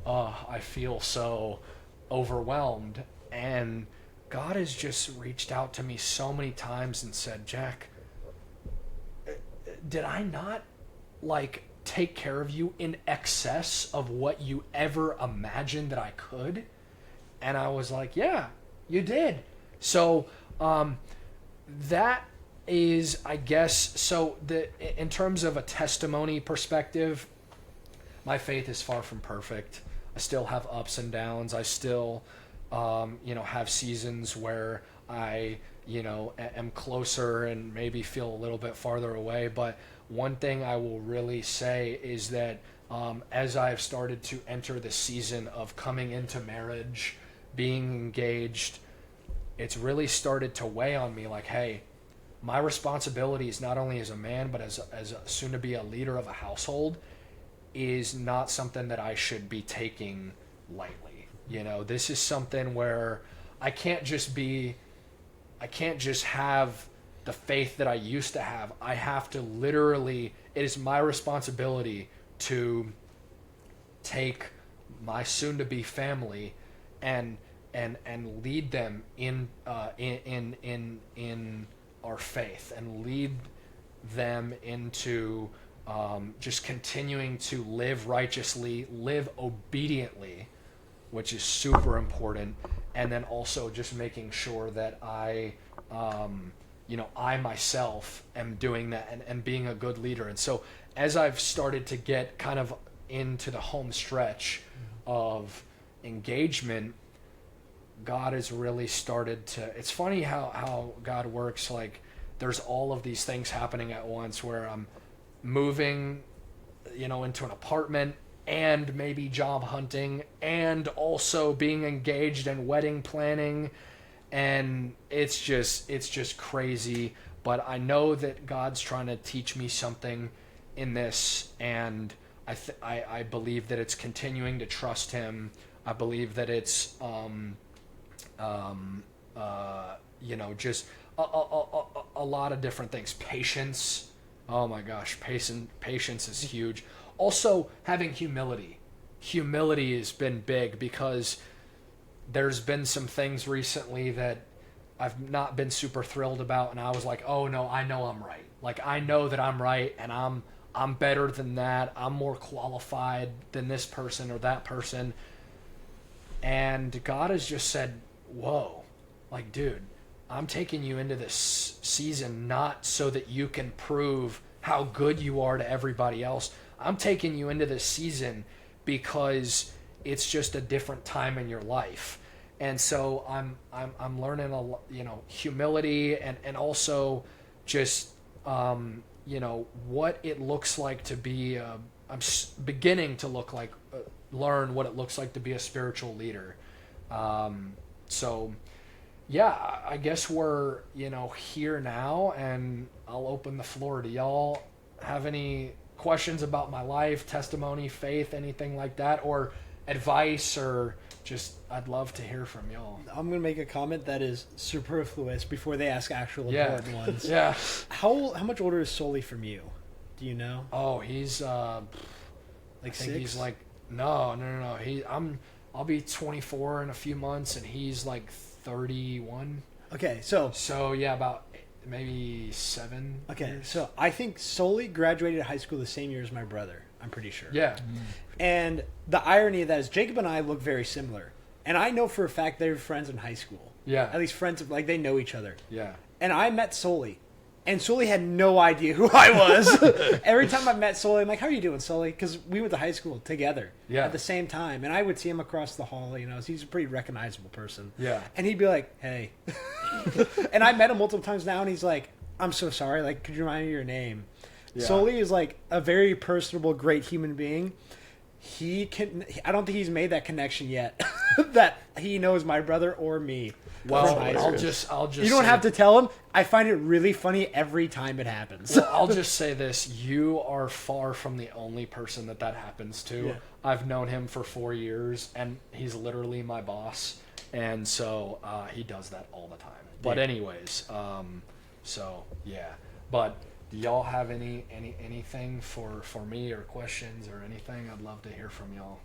oh, I feel so overwhelmed, and God has just reached out to me so many times and said, Jack, did I not like take care of you in excess of what you ever imagined that I could? And I was like, yeah, you did. So that is, I guess, so in terms of a testimony perspective, my faith is far from perfect. I still have ups and downs. I still, have seasons where I, am closer and maybe feel a little bit farther away. But one thing I will really say is that as I've started to enter the season of coming into marriage, being engaged, it's really started to weigh on me like, hey, my responsibilities, not only as a man, but as soon to be a leader of a household, is not something that I should be taking lightly. This is something where I can't just have the faith that I used to have. I have to literally, it is my responsibility to take my soon to be family and lead them in our faith, and lead them into just continuing to live righteously, live obediently, which is super important, and then also just making sure that I myself am doing that and being a good leader. And so as I've started to get kind of into the home stretch of engagement, God has really started to, it's funny how God works. Like, there's all of these things happening at once where I'm moving, into an apartment, and maybe job hunting, and also being engaged and wedding planning. And it's just crazy. But I know that God's trying to teach me something in this, and I believe that it's continuing to trust Him. I believe that it's just a lot of different things. Patience. Oh my gosh, patience is huge. Also, having humility. Humility has been big, because there's been some things recently that I've not been super thrilled about, and I was like, oh no, I know I'm right. Like, I know that I'm right, and I'm better than that. I'm more qualified than this person or that person. And God has just said, whoa, like, dude, I'm taking you into this season not so that you can prove how good you are to everybody else. I'm taking you into this season because it's just a different time in your life. And so I'm learning humility, and also just what it looks like to be I'm beginning to learn what it looks like to be a spiritual leader. So yeah, I guess we're here now, and I'll open the floor. Do y'all have any questions about my life, testimony, faith, anything like that, or advice, or just, I'd love to hear from y'all. I'm going to make a comment that is superfluous before they ask actual important ones. Yeah. How much older is Sully from you? Do you know? Oh, he's like I think 6? he's like no. I'll be 24 in a few months, and he's like 31. Okay, so yeah, about maybe 7 okay, years. so I think Sully graduated high school the same year as my brother. I'm pretty sure. Yeah. And the irony of that is Jacob and I look very similar. And I know for a fact they were friends in high school. Yeah. At least friends, like, they know each other. Yeah. And I met Sully. And Sully had no idea who I was. Every time I met Sully, I'm like, how are you doing, Sully? Because we went to high school together at the same time. And I would see him across the hall. So he's a pretty recognizable person. Yeah. And he'd be like, hey. And I met him multiple times now, and he's like, I'm so sorry. Like, could you remind me of your name? Yeah. Sully is like a very personable, great human being. I don't think he's made that connection yet. That he knows my brother or me. Well, from high I'll school. just. You don't say- have to tell him. I find it really funny every time it happens. Well, I'll just say this: you are far from the only person that happens to. Yeah. I've known him for 4 years, and he's literally my boss, and so he does that all the time. But Yeah. anyways, so yeah. But do y'all have anything for me or questions or anything? I'd love to hear from y'all.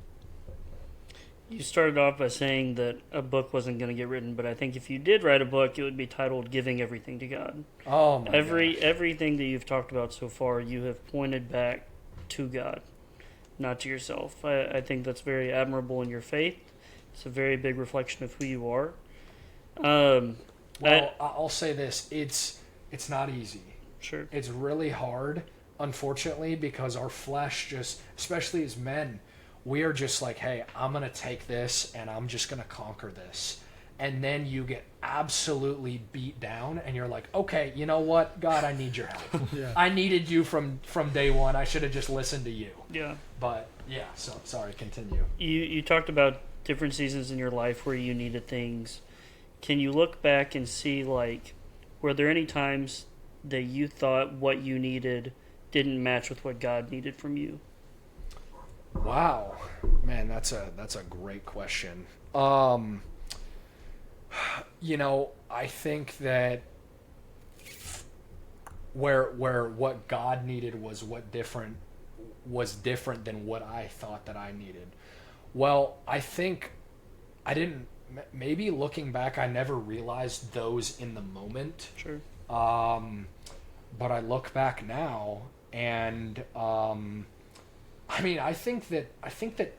You started off by saying that a book wasn't going to get written, but I think if you did write a book, it would be titled "Giving Everything to God." Oh my gosh. Everything that you've talked about so far, you have pointed back to God, not to yourself. I think that's very admirable in your faith. It's a very big reflection of who you are. Well, I'll say this: it's not easy. Sure. It's really hard, unfortunately, because our flesh just, especially as men, we are just like, hey, I'm going to take this and I'm just going to conquer this. And then you get absolutely beat down and you're like, okay, you know what? God, I need your help. Yeah. I needed you from day one. I should have just listened to you. Yeah. But yeah, so sorry, continue. You talked about different seasons in your life where you needed things. Can you look back and see, like, were there any times that you thought what you needed didn't match with what God needed from you? Wow, man, that's a great question. You know, I think that where what God needed was different than what I thought that I needed. Well, I think I didn't. Maybe looking back, I never realized those in the moment. Sure. But I look back now, and I mean, I think that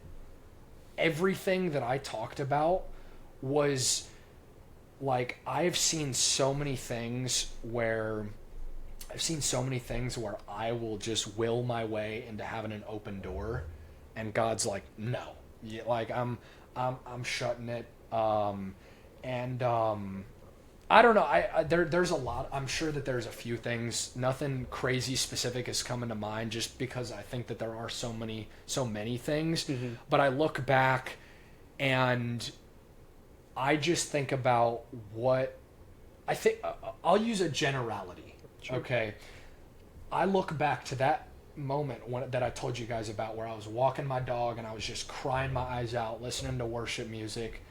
everything that I talked about was like, I've seen so many things where I will just will my way into having an open door, and God's like, no, like I'm shutting it. I don't know. There's a lot. I'm sure that there's a few things. Nothing crazy specific is coming to mind, just because I think that there are so many things. Mm-hmm. But I look back, and I just think about what I think. I'll use a generality. Sure. Okay. I look back to that moment that I told you guys about, where I was walking my dog and I was just crying my eyes out, listening to worship music.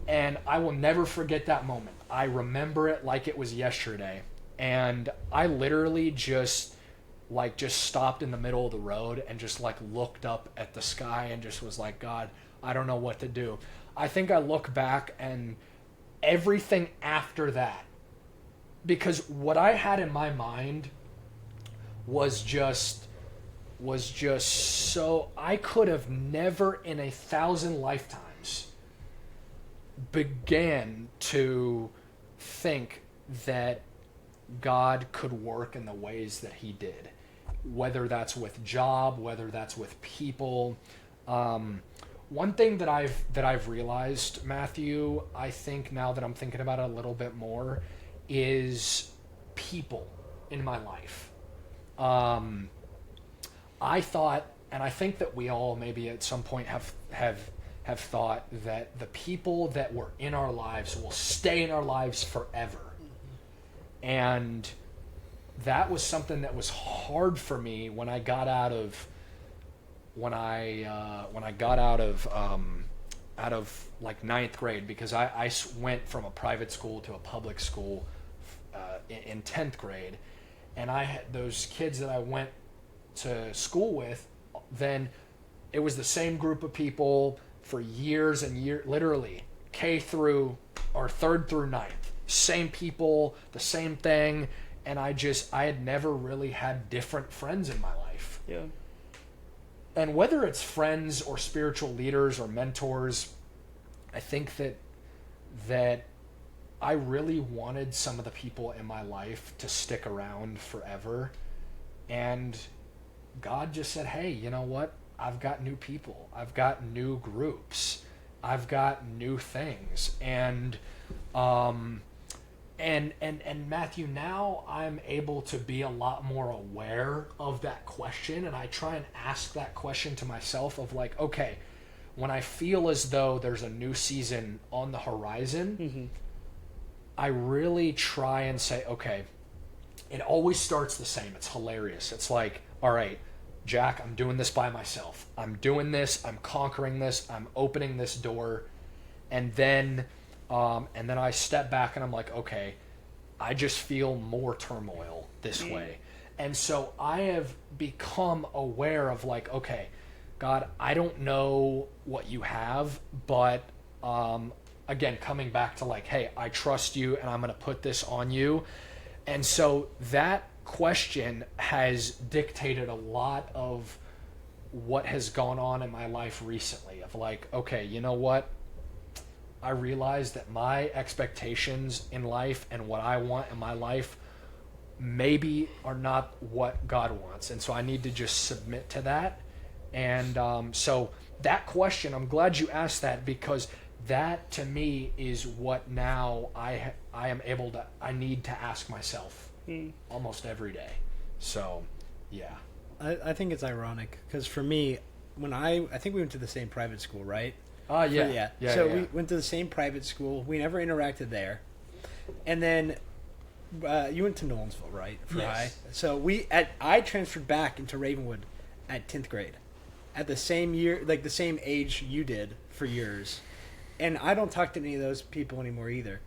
And I will never forget that moment. I remember it like it was yesterday. And I literally just stopped in the middle of the road and just like looked up at the sky and just was like, God, I don't know what to do. I think I look back and everything after that, because what I had in my mind was just so, I could have never in 1,000 lifetimes began to think that God could work in the ways that he did, whether that's with job, whether that's with people. One thing that I've realized, Matthew, I think now that I'm thinking about it a little bit more, is people in my life. I thought, and I think that we all maybe at some point have thought that the people that were in our lives will stay in our lives forever. And that was something that was hard for me when I got out of like ninth grade, because I went from a private school to a public school in 10th grade, and I had those kids that I went to school with, then it was the same group of people for years and years, literally K through, or 3rd through 9th, same people, the same thing. And I had never really had different friends in my life. Yeah. And whether it's friends or spiritual leaders or mentors, I think that I really wanted some of the people in my life to stick around forever. And God just said, hey, you know what? I've got new people. I've got new groups. I've got new things. And And Matthew, now I'm able to be a lot more aware of that question, and I try and ask that question to myself of like, okay, when I feel as though there's a new season on the horizon, I really try and say, okay, it always starts the same. It's hilarious. It's like, all right, Jack, I'm doing this by myself. I'm doing this. I'm conquering this. I'm opening this door. And then I step back and I'm like, okay, I just feel more turmoil this way. And so I have become aware of like, okay, God, I don't know what you have, but again, coming back to like, hey, I trust you and I'm going to put this on you. And so that question has dictated a lot of what has gone on in my life recently of like, okay, you know what? I realize that my expectations in life and what I want in my life maybe are not what God wants. And so I need to just submit to that. And so that question, I'm glad you asked that, because that to me is what now I need to ask myself almost every day. So, yeah. I think it's ironic because for me, when I think we went to the same private school, right? Yeah. So we went to the same private school. We never interacted there. And then you went to Nolensville, right? For Yes. high. So I transferred back into Ravenwood at 10th grade. At the same year, like the same age you did for yours. And I don't talk to any of those people anymore either.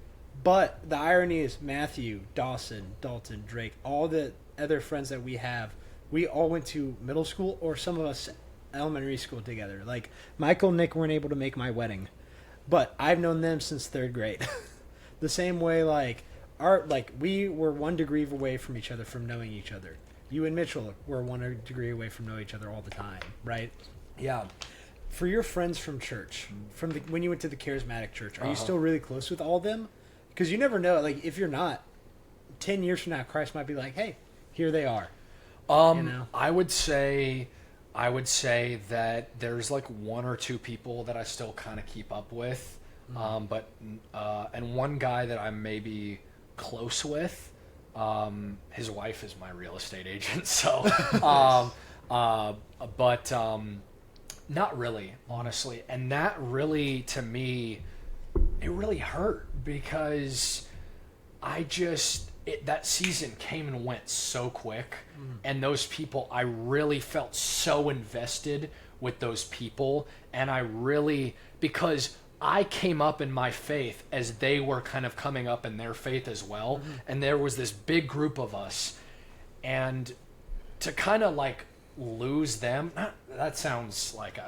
But the irony is Matthew, Dawson, Dalton, Drake, all the other friends that we have, we all went to middle school, or some of us elementary school together. Like Michael and Nick weren't able to make my wedding, but I've known them since 3rd grade. The same way, we were 1 degree away from each other from knowing each other. You and Mitchell were 1 degree away from knowing each other all the time, right? Yeah. For your friends from church, when you went to the charismatic church, are you still really close with all of them? Because you never know. Like if you're not, 10 years from now, Christ might be like, "Hey, here they are." I would say that there's like 1 or 2 people that I still kind of keep up with, but one guy that I'm maybe close with, his wife is my real estate agent, so but not really, honestly. And that really, to me, it really hurt because that season came and went so quick. And those people, I really felt so invested with those people. And because I came up in my faith as they were kind of coming up in their faith as well. And there was this big group of us. And to kind of like lose them, that sounds like,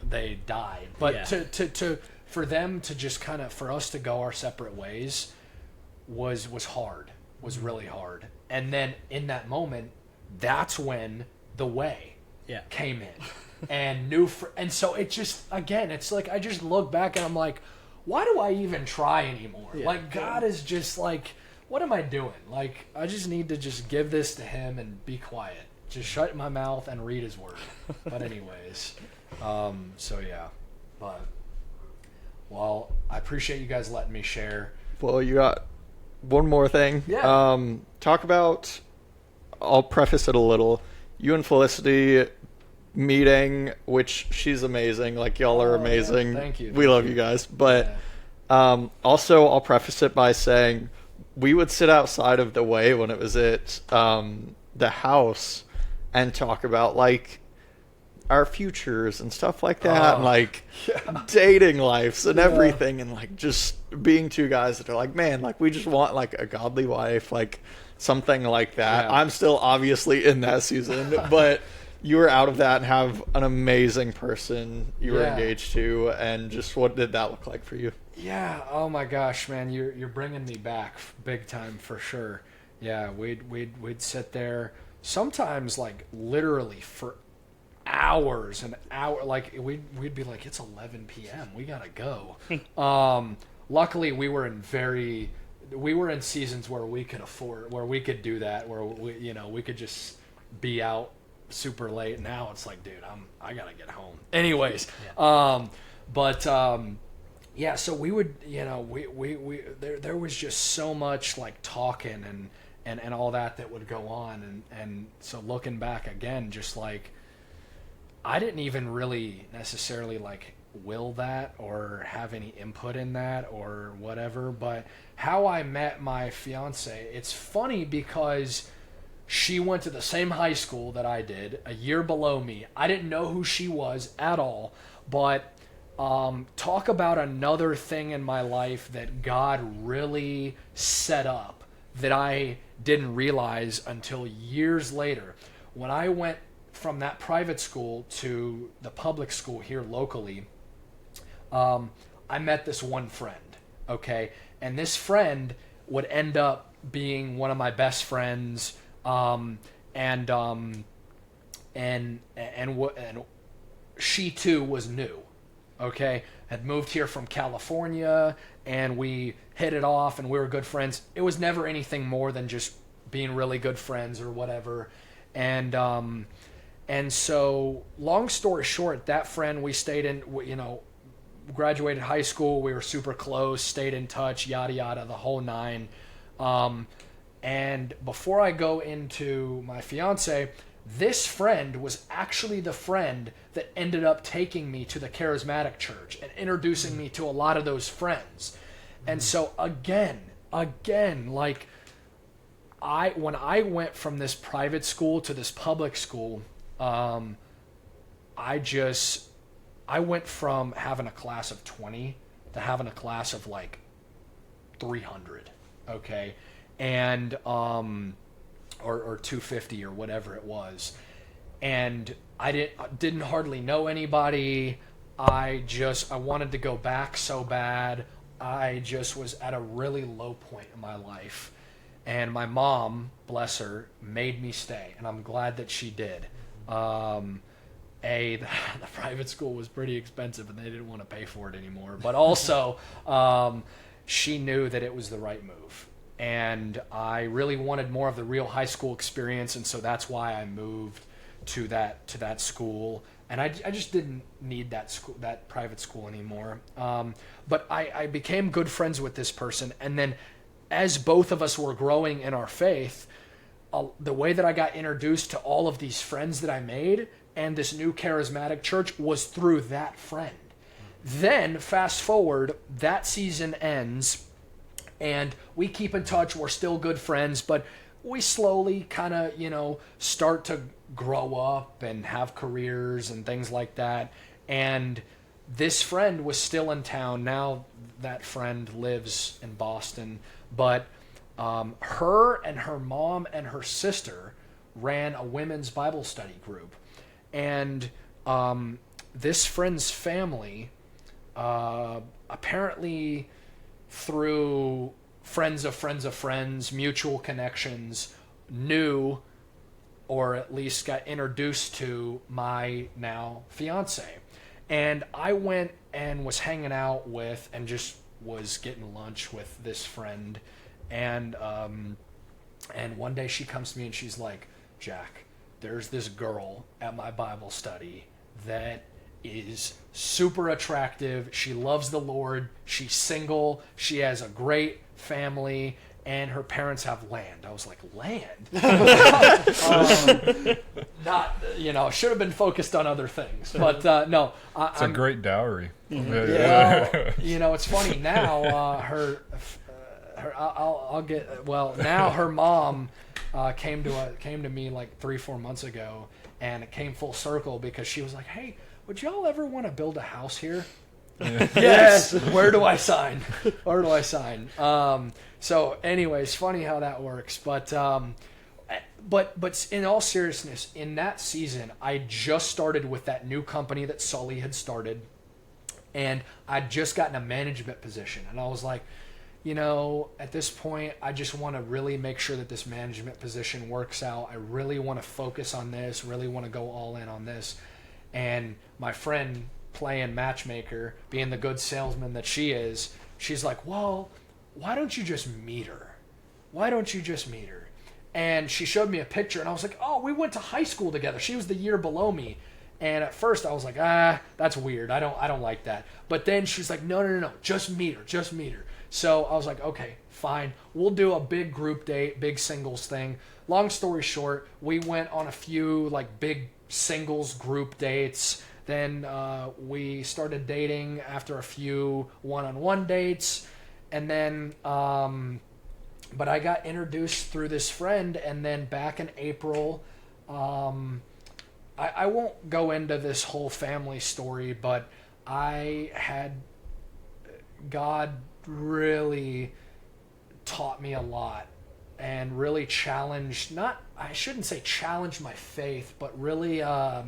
they died. But Yeah. for them to just kind of, for us to go our separate ways was hard, was really hard. And then in that moment, that's when the way came in and and so it just, again, it's like, I just look back and I'm like, why do I even try anymore? Yeah. Like God is just like, what am I doing? Like, I just need to just give this to him and be quiet. Just shut my mouth and read his word. But anyways, so yeah, but well, I appreciate you guys letting me share. Well, you got one more thing. Yeah. Talk about, I'll preface it a little. You and Felicity meeting, which she's amazing. Like, y'all are amazing. Yeah. Thank you. We love you guys. But also, I'll preface it by saying we would sit outside of the way when it was at the house and talk about, like, our futures and stuff like that, and like dating lives and everything, and like just being 2 guys that are like, man, like we just want like a godly wife, like something like that. Yeah. I'm still obviously in that season, but you were out of that and have an amazing person you were engaged to, and just what did that look like for you? Yeah. Oh my gosh, man, you're bringing me back big time for sure. Yeah, we'd sit there sometimes like literally for hours and hours. Like we'd be like, it's 11 p.m. We gotta go. Luckily, we were in seasons where we could do that, where we could just be out super late. Now it's like, dude, I gotta get home. Anyways, yeah, so we would, there was just so much like talking and all that would go on. And so looking back again, just like, I didn't even really necessarily like will that or have any input in that or whatever, but how I met my fiance, it's funny because she went to the same high school that I did, a year below me. I didn't know who she was at all, but talk about another thing in my life that God really set up that I didn't realize until years later. When I went from that private school to the public school here locally, I met this one friend, okay? And this friend would end up being one of my best friends, and she too was new, okay? Had moved here from California, and we hit it off, and we were good friends. It was never anything more than just being really good friends or whatever. And so, long story short, that friend, we stayed in, graduated high school, we were super close, stayed in touch, yada yada, the whole nine. And before I go into my fiance, this friend was actually the friend that ended up taking me to the charismatic church and introducing me to a lot of those friends. And so again, like, when I went from this private school to this public school, I went from having a class of 20 to having a class of like 300, okay? And, or 250 or whatever it was. And I didn't hardly know anybody. I wanted to go back so bad. I just was at a really low point in my life. And my mom, bless her, made me stay. And I'm glad that she did. The private school was pretty expensive and they didn't want to pay for it anymore. But also, she knew that it was the right move. And I really wanted more of the real high school experience, and so that's why I moved to that school. And I just didn't need that private school anymore. But I became good friends with this person, and then as both of us were growing in our faith, the way that I got introduced to all of these friends that I made and this new charismatic church was through that friend. Then fast forward, that season ends. And we keep in touch. We're still good friends, but we slowly kind of, start to grow up and have careers and things like that. And this friend was still in town. Now that friend lives in Boston. But her and her mom and her sister ran a women's Bible study group. And this friend's family, apparently, through friends of friends of friends, mutual connections, knew or at least got introduced to my now fiance. And I went and was hanging out with and just was getting lunch with this friend. And one day she comes to me and she's like, Jack, there's this girl at my Bible study that is super attractive. She loves the Lord. She's single. She has a great family, and her parents have land. I was like, land? Not, should have been focused on other things. But no. It's a great dowry. Mm-hmm. Well, it's funny now. Now her mom came to me like 3-4 months ago, and it came full circle because she was like, hey, would y'all ever want to build a house here? Yeah. Yes. Where do I sign? So anyways, funny how that works. But in all seriousness, in that season, I just started with that new company that Sully had started. And I'd just gotten a management position. And I was like, at this point, I just want to really make sure that this management position works out. I really want to focus on this, really want to go all in on this. And my friend, playing matchmaker, being the good salesman that she is, she's like, well, why don't you just meet her? And she showed me a picture, and I was like, oh, we went to high school together. She was the year below me. And at first I was like, that's weird. I don't like that. But then she's like, no, just meet her. So I was like, okay, fine. We'll do a big group date, big singles thing. Long story short, we went on a few like big singles group dates. Then we started dating after a few one-on-one dates. And then, but I got introduced through this friend. And then back in April, I won't go into this whole family story, but God really taught me a lot and really challenged, I shouldn't say challenged my faith, but really, I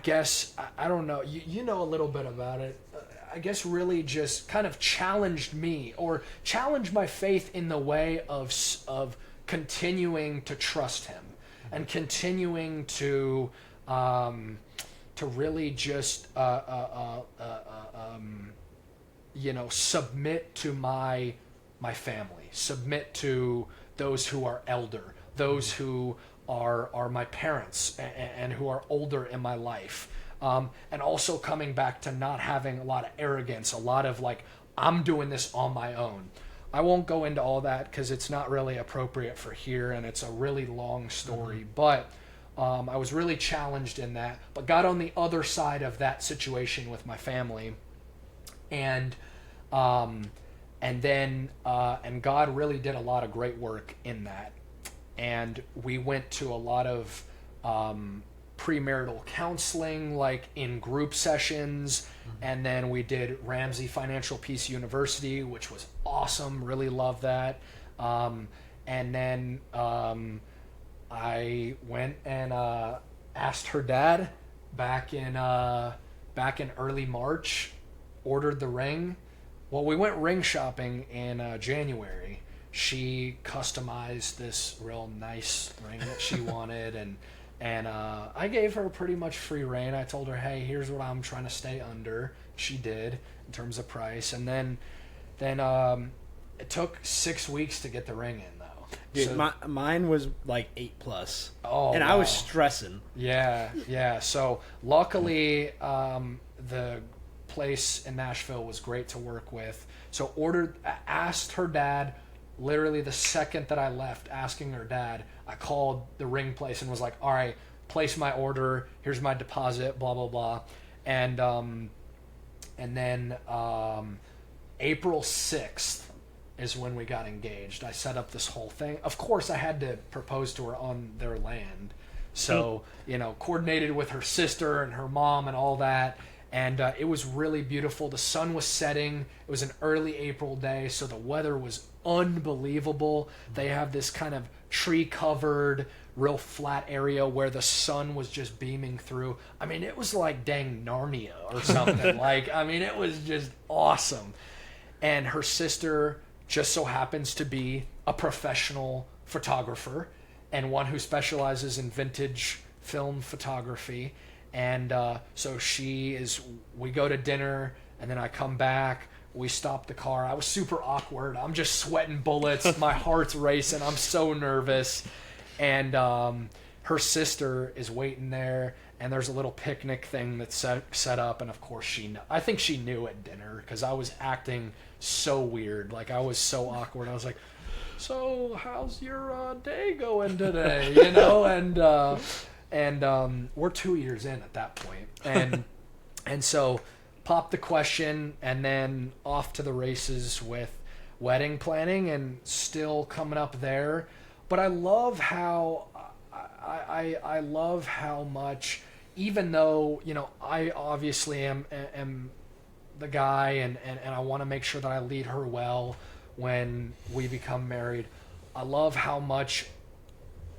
guess, I don't know, you know a little bit about it. I guess really just kind of challenged me or challenged my faith in the way of continuing to trust him. And continuing to really just submit to my family, submit to those who are elder, those who are my parents and who are older in my life, and also coming back to not having a lot of arrogance, a lot of like I'm doing this on my own. I won't go into all that because it's not really appropriate for here, and it's a really long story. But I was really challenged in that, but got on the other side of that situation with my family, and then God really did a lot of great work in that, and we went to a lot of premarital counseling, like in group sessions. And then we did Ramsey Financial Peace University, which was awesome. Really loved that. And then I went and asked her dad back in early March, ordered the ring. Well, we went ring shopping in January. She customized this real nice ring that she wanted, and I gave her pretty much free reign. I told her, hey, here's what I'm trying to stay under. She did, in terms of price. And then it took 6 weeks to get the ring in, though. Dude, So, mine was like 8+. Oh, and I was wow. stressing. Yeah. So luckily, the place in Nashville was great to work with. So asked her dad, literally the second that I left, asking her dad, I called the ring place and was like, all right, place my order. Here's my deposit, blah, blah, blah. And then April 6th is when we got engaged. I set up this whole thing. Of course, I had to propose to her on their land. So, coordinated with her sister and her mom and all that. And it was really beautiful. The sun was setting. It was an early April day, so the weather was unbelievable. They have this kind of tree-covered, real flat area where the sun was just beaming through. I mean, it was like dang Narnia or something. It was just awesome. And her sister just so happens to be a professional photographer and one who specializes in vintage film photography. And so we go to dinner, and then I come back. We stop the car. I was super awkward. I'm just sweating bullets. My heart's racing. I'm so nervous. And her sister is waiting there, and there's a little picnic thing that's set up. And, of course, I think she knew at dinner because I was acting so weird. Like, I was so awkward. I was like, so how's your day going today? And we're 2 years in at that point. And so pop the question, and then off to the races with wedding planning, and still coming up there. But I love how I love how much, even though I obviously am the guy, and I want to make sure that I lead her well when we become married. I love how much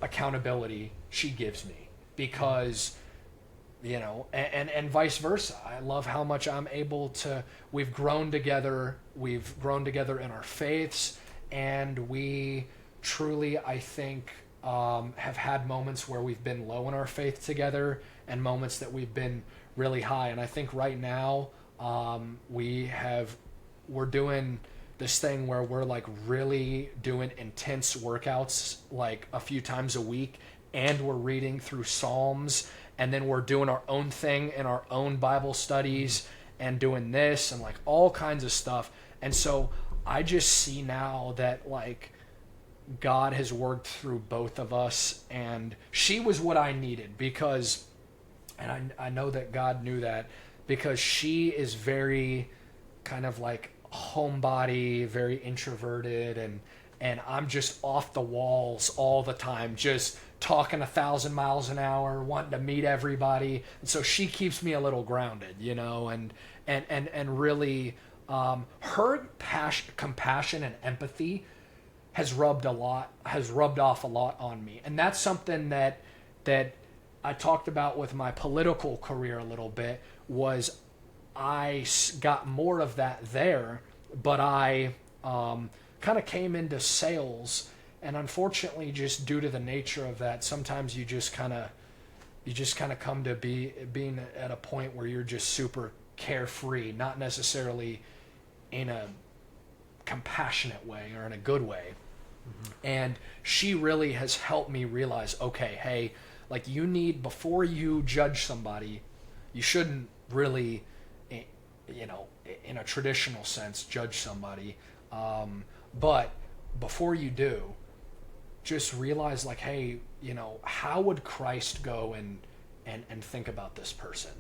accountability she gives me, because and vice versa. I love how much I'm able to. We've grown together in our faiths, and we truly, I think, have had moments where we've been low in our faith together, and moments that we've been really high. And I think right now we're doing this thing where we're like really doing intense workouts like a few times a week, and we're reading through Psalms and then we're doing our own thing in our own Bible studies and doing this and like all kinds of stuff. And so I just see now that like God has worked through both of us, and she was what I needed because, and I know that God knew that, because she is very kind of like homebody, very introverted, and I'm just off the walls all the time, just talking 1,000 miles an hour, wanting to meet everybody. And so she keeps me a little grounded, you know, and really her compassion and empathy has rubbed off a lot on me. And that's something that I talked about with my political career a little bit, was I got more of that there, but I kind of came into sales, and unfortunately, just due to the nature of that, sometimes you just kind of come to being at a point where you're just super carefree, not necessarily in a compassionate way or in a good way. Mm-hmm. And she really has helped me realize, okay, hey, like you need, before you judge somebody, you shouldn't really, you know, in a traditional sense, judge somebody. But before you do, just realize like, hey, you know, how would Christ go and think about this person?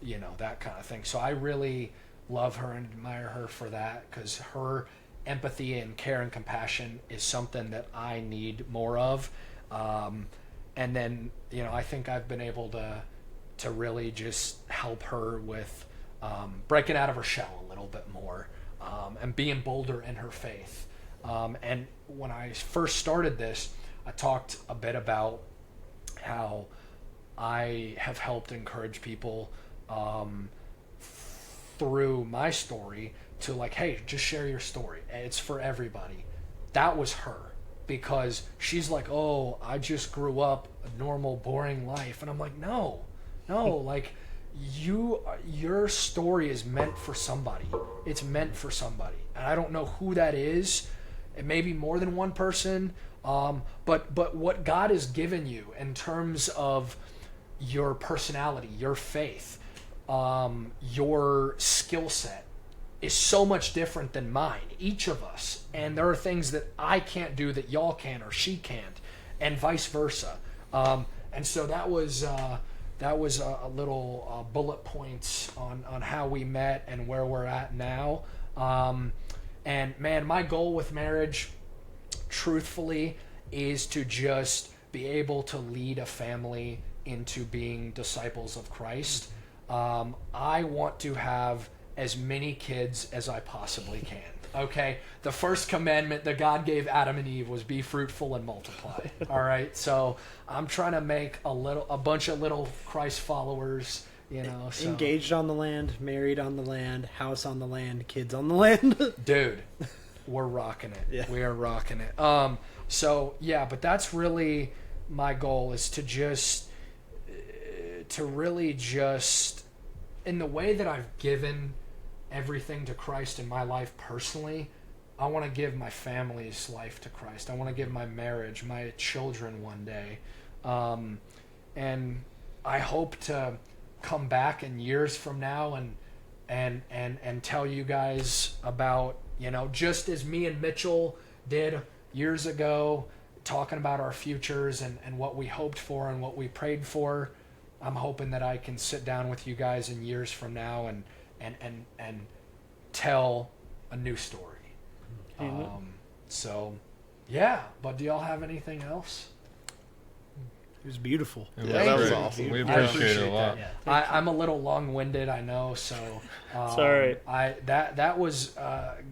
You know, that kind of thing. So I really love her and admire her for that, because her empathy and care and compassion is something that I need more of. And then, you know, I think I've been able to really just help her with breaking out of her shell a little bit more, and being bolder in her faith. And when I first started this, I talked a bit about how I have helped encourage people through my story to like, hey, just share your story. It's for everybody. That was her, because she's like, oh, I just grew up a normal, boring life. And I'm like, no, like your story is meant for somebody. It's meant for somebody. And I don't know who that is. It may be more than one person. But what God has given you in terms of your personality, your faith, your skill set is so much different than mine, each of us. And there are things that I can't do that y'all can or she can't, and vice versa. And so that was a little bullet points on how we met and where we're at now. And man, my goal with marriage, truthfully, is to just be able to lead a family into being disciples of Christ. I want to have as many kids as I possibly can. Okay, the first commandment that God gave Adam and Eve was be fruitful and multiply. All right, so I'm trying to make a bunch of little Christ followers. You know, so. Engaged on the land, married on the land, house on the land, kids on the land. Dude, we're rocking it. Yeah. We are rocking it. So yeah, but that's really my goal, is to really just, in the way that I've given everything to Christ in my life personally, I want to give my family's life to Christ. I want to give my marriage, my children one day. And I hope to come back in years from now and tell you guys about, you know, just as me and Mitchell did years ago, talking about our futures and what we hoped for and what we prayed for. I'm hoping that I can sit down with you guys in years from now and tell a new story. So yeah, but do y'all have anything else? It was beautiful. It Yeah, that was great. awesome. We I appreciate it a lot. Yeah. I'm a little long-winded, I know. So It's all right. That was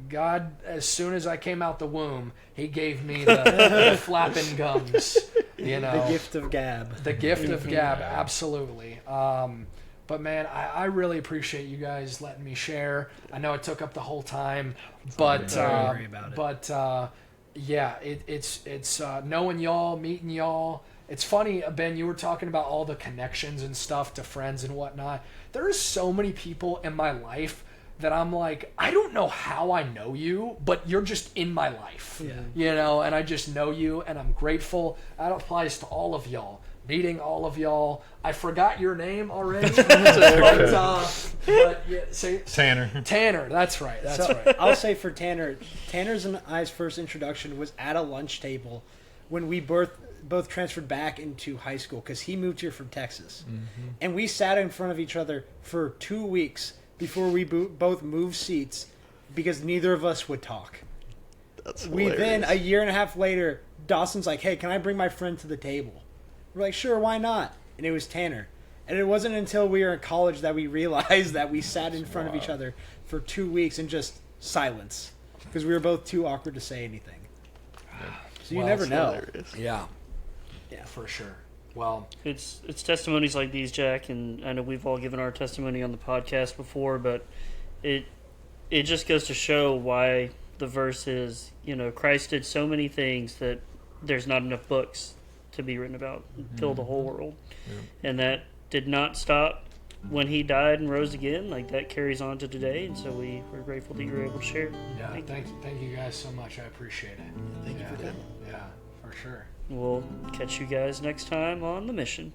God. As soon as I came out the womb, He gave me the flapping gums. You know, The gift of gab. the gift of gab, absolutely. But man, I really appreciate you guys letting me share. I know it took up the whole time, but Don't worry about it. yeah, it's knowing y'all, meeting y'all. It's funny, Ben, you were talking about all the connections and stuff to friends and whatnot. There are so many people in my life that I'm like, I don't know how I know you, but you're just in my life. Yeah. You know, and I just know you, and I'm grateful. That applies to all of y'all. meeting all of y'all. I forgot your name already. but yeah, say Tanner. Tanner. That's right. That's So, right. I'll say for Tanner, Tanner's and I's first introduction was at a lunch table when we both transferred back into high school because he moved here from Texas. And we sat in front of each other for 2 weeks before we both moved seats because neither of us would talk. That's We hilarious. then, a year and a half later, Dawson's like, hey, can I bring my friend to the table? We're like, sure, why not? And it was Tanner. And it wasn't until we were in college that we realized that we sat in front of each other for 2 weeks in just silence because we were both too awkward to say anything. So you Well, never it's know. Hilarious. Yeah. Yeah. For sure. Well, It's testimonies like these, Jack, and I know we've all given our testimony on the podcast before, but it just goes to show why the verse is, Christ did so many things that there's not enough books to be written about and fill the whole world. And that did not stop when he died and rose again. Like, that carries on to today, and so we're grateful that you were able to share. yeah. Thank you guys so much. I appreciate it. Thank you for coming. Yeah, for sure. We'll catch you guys next time on The Mission.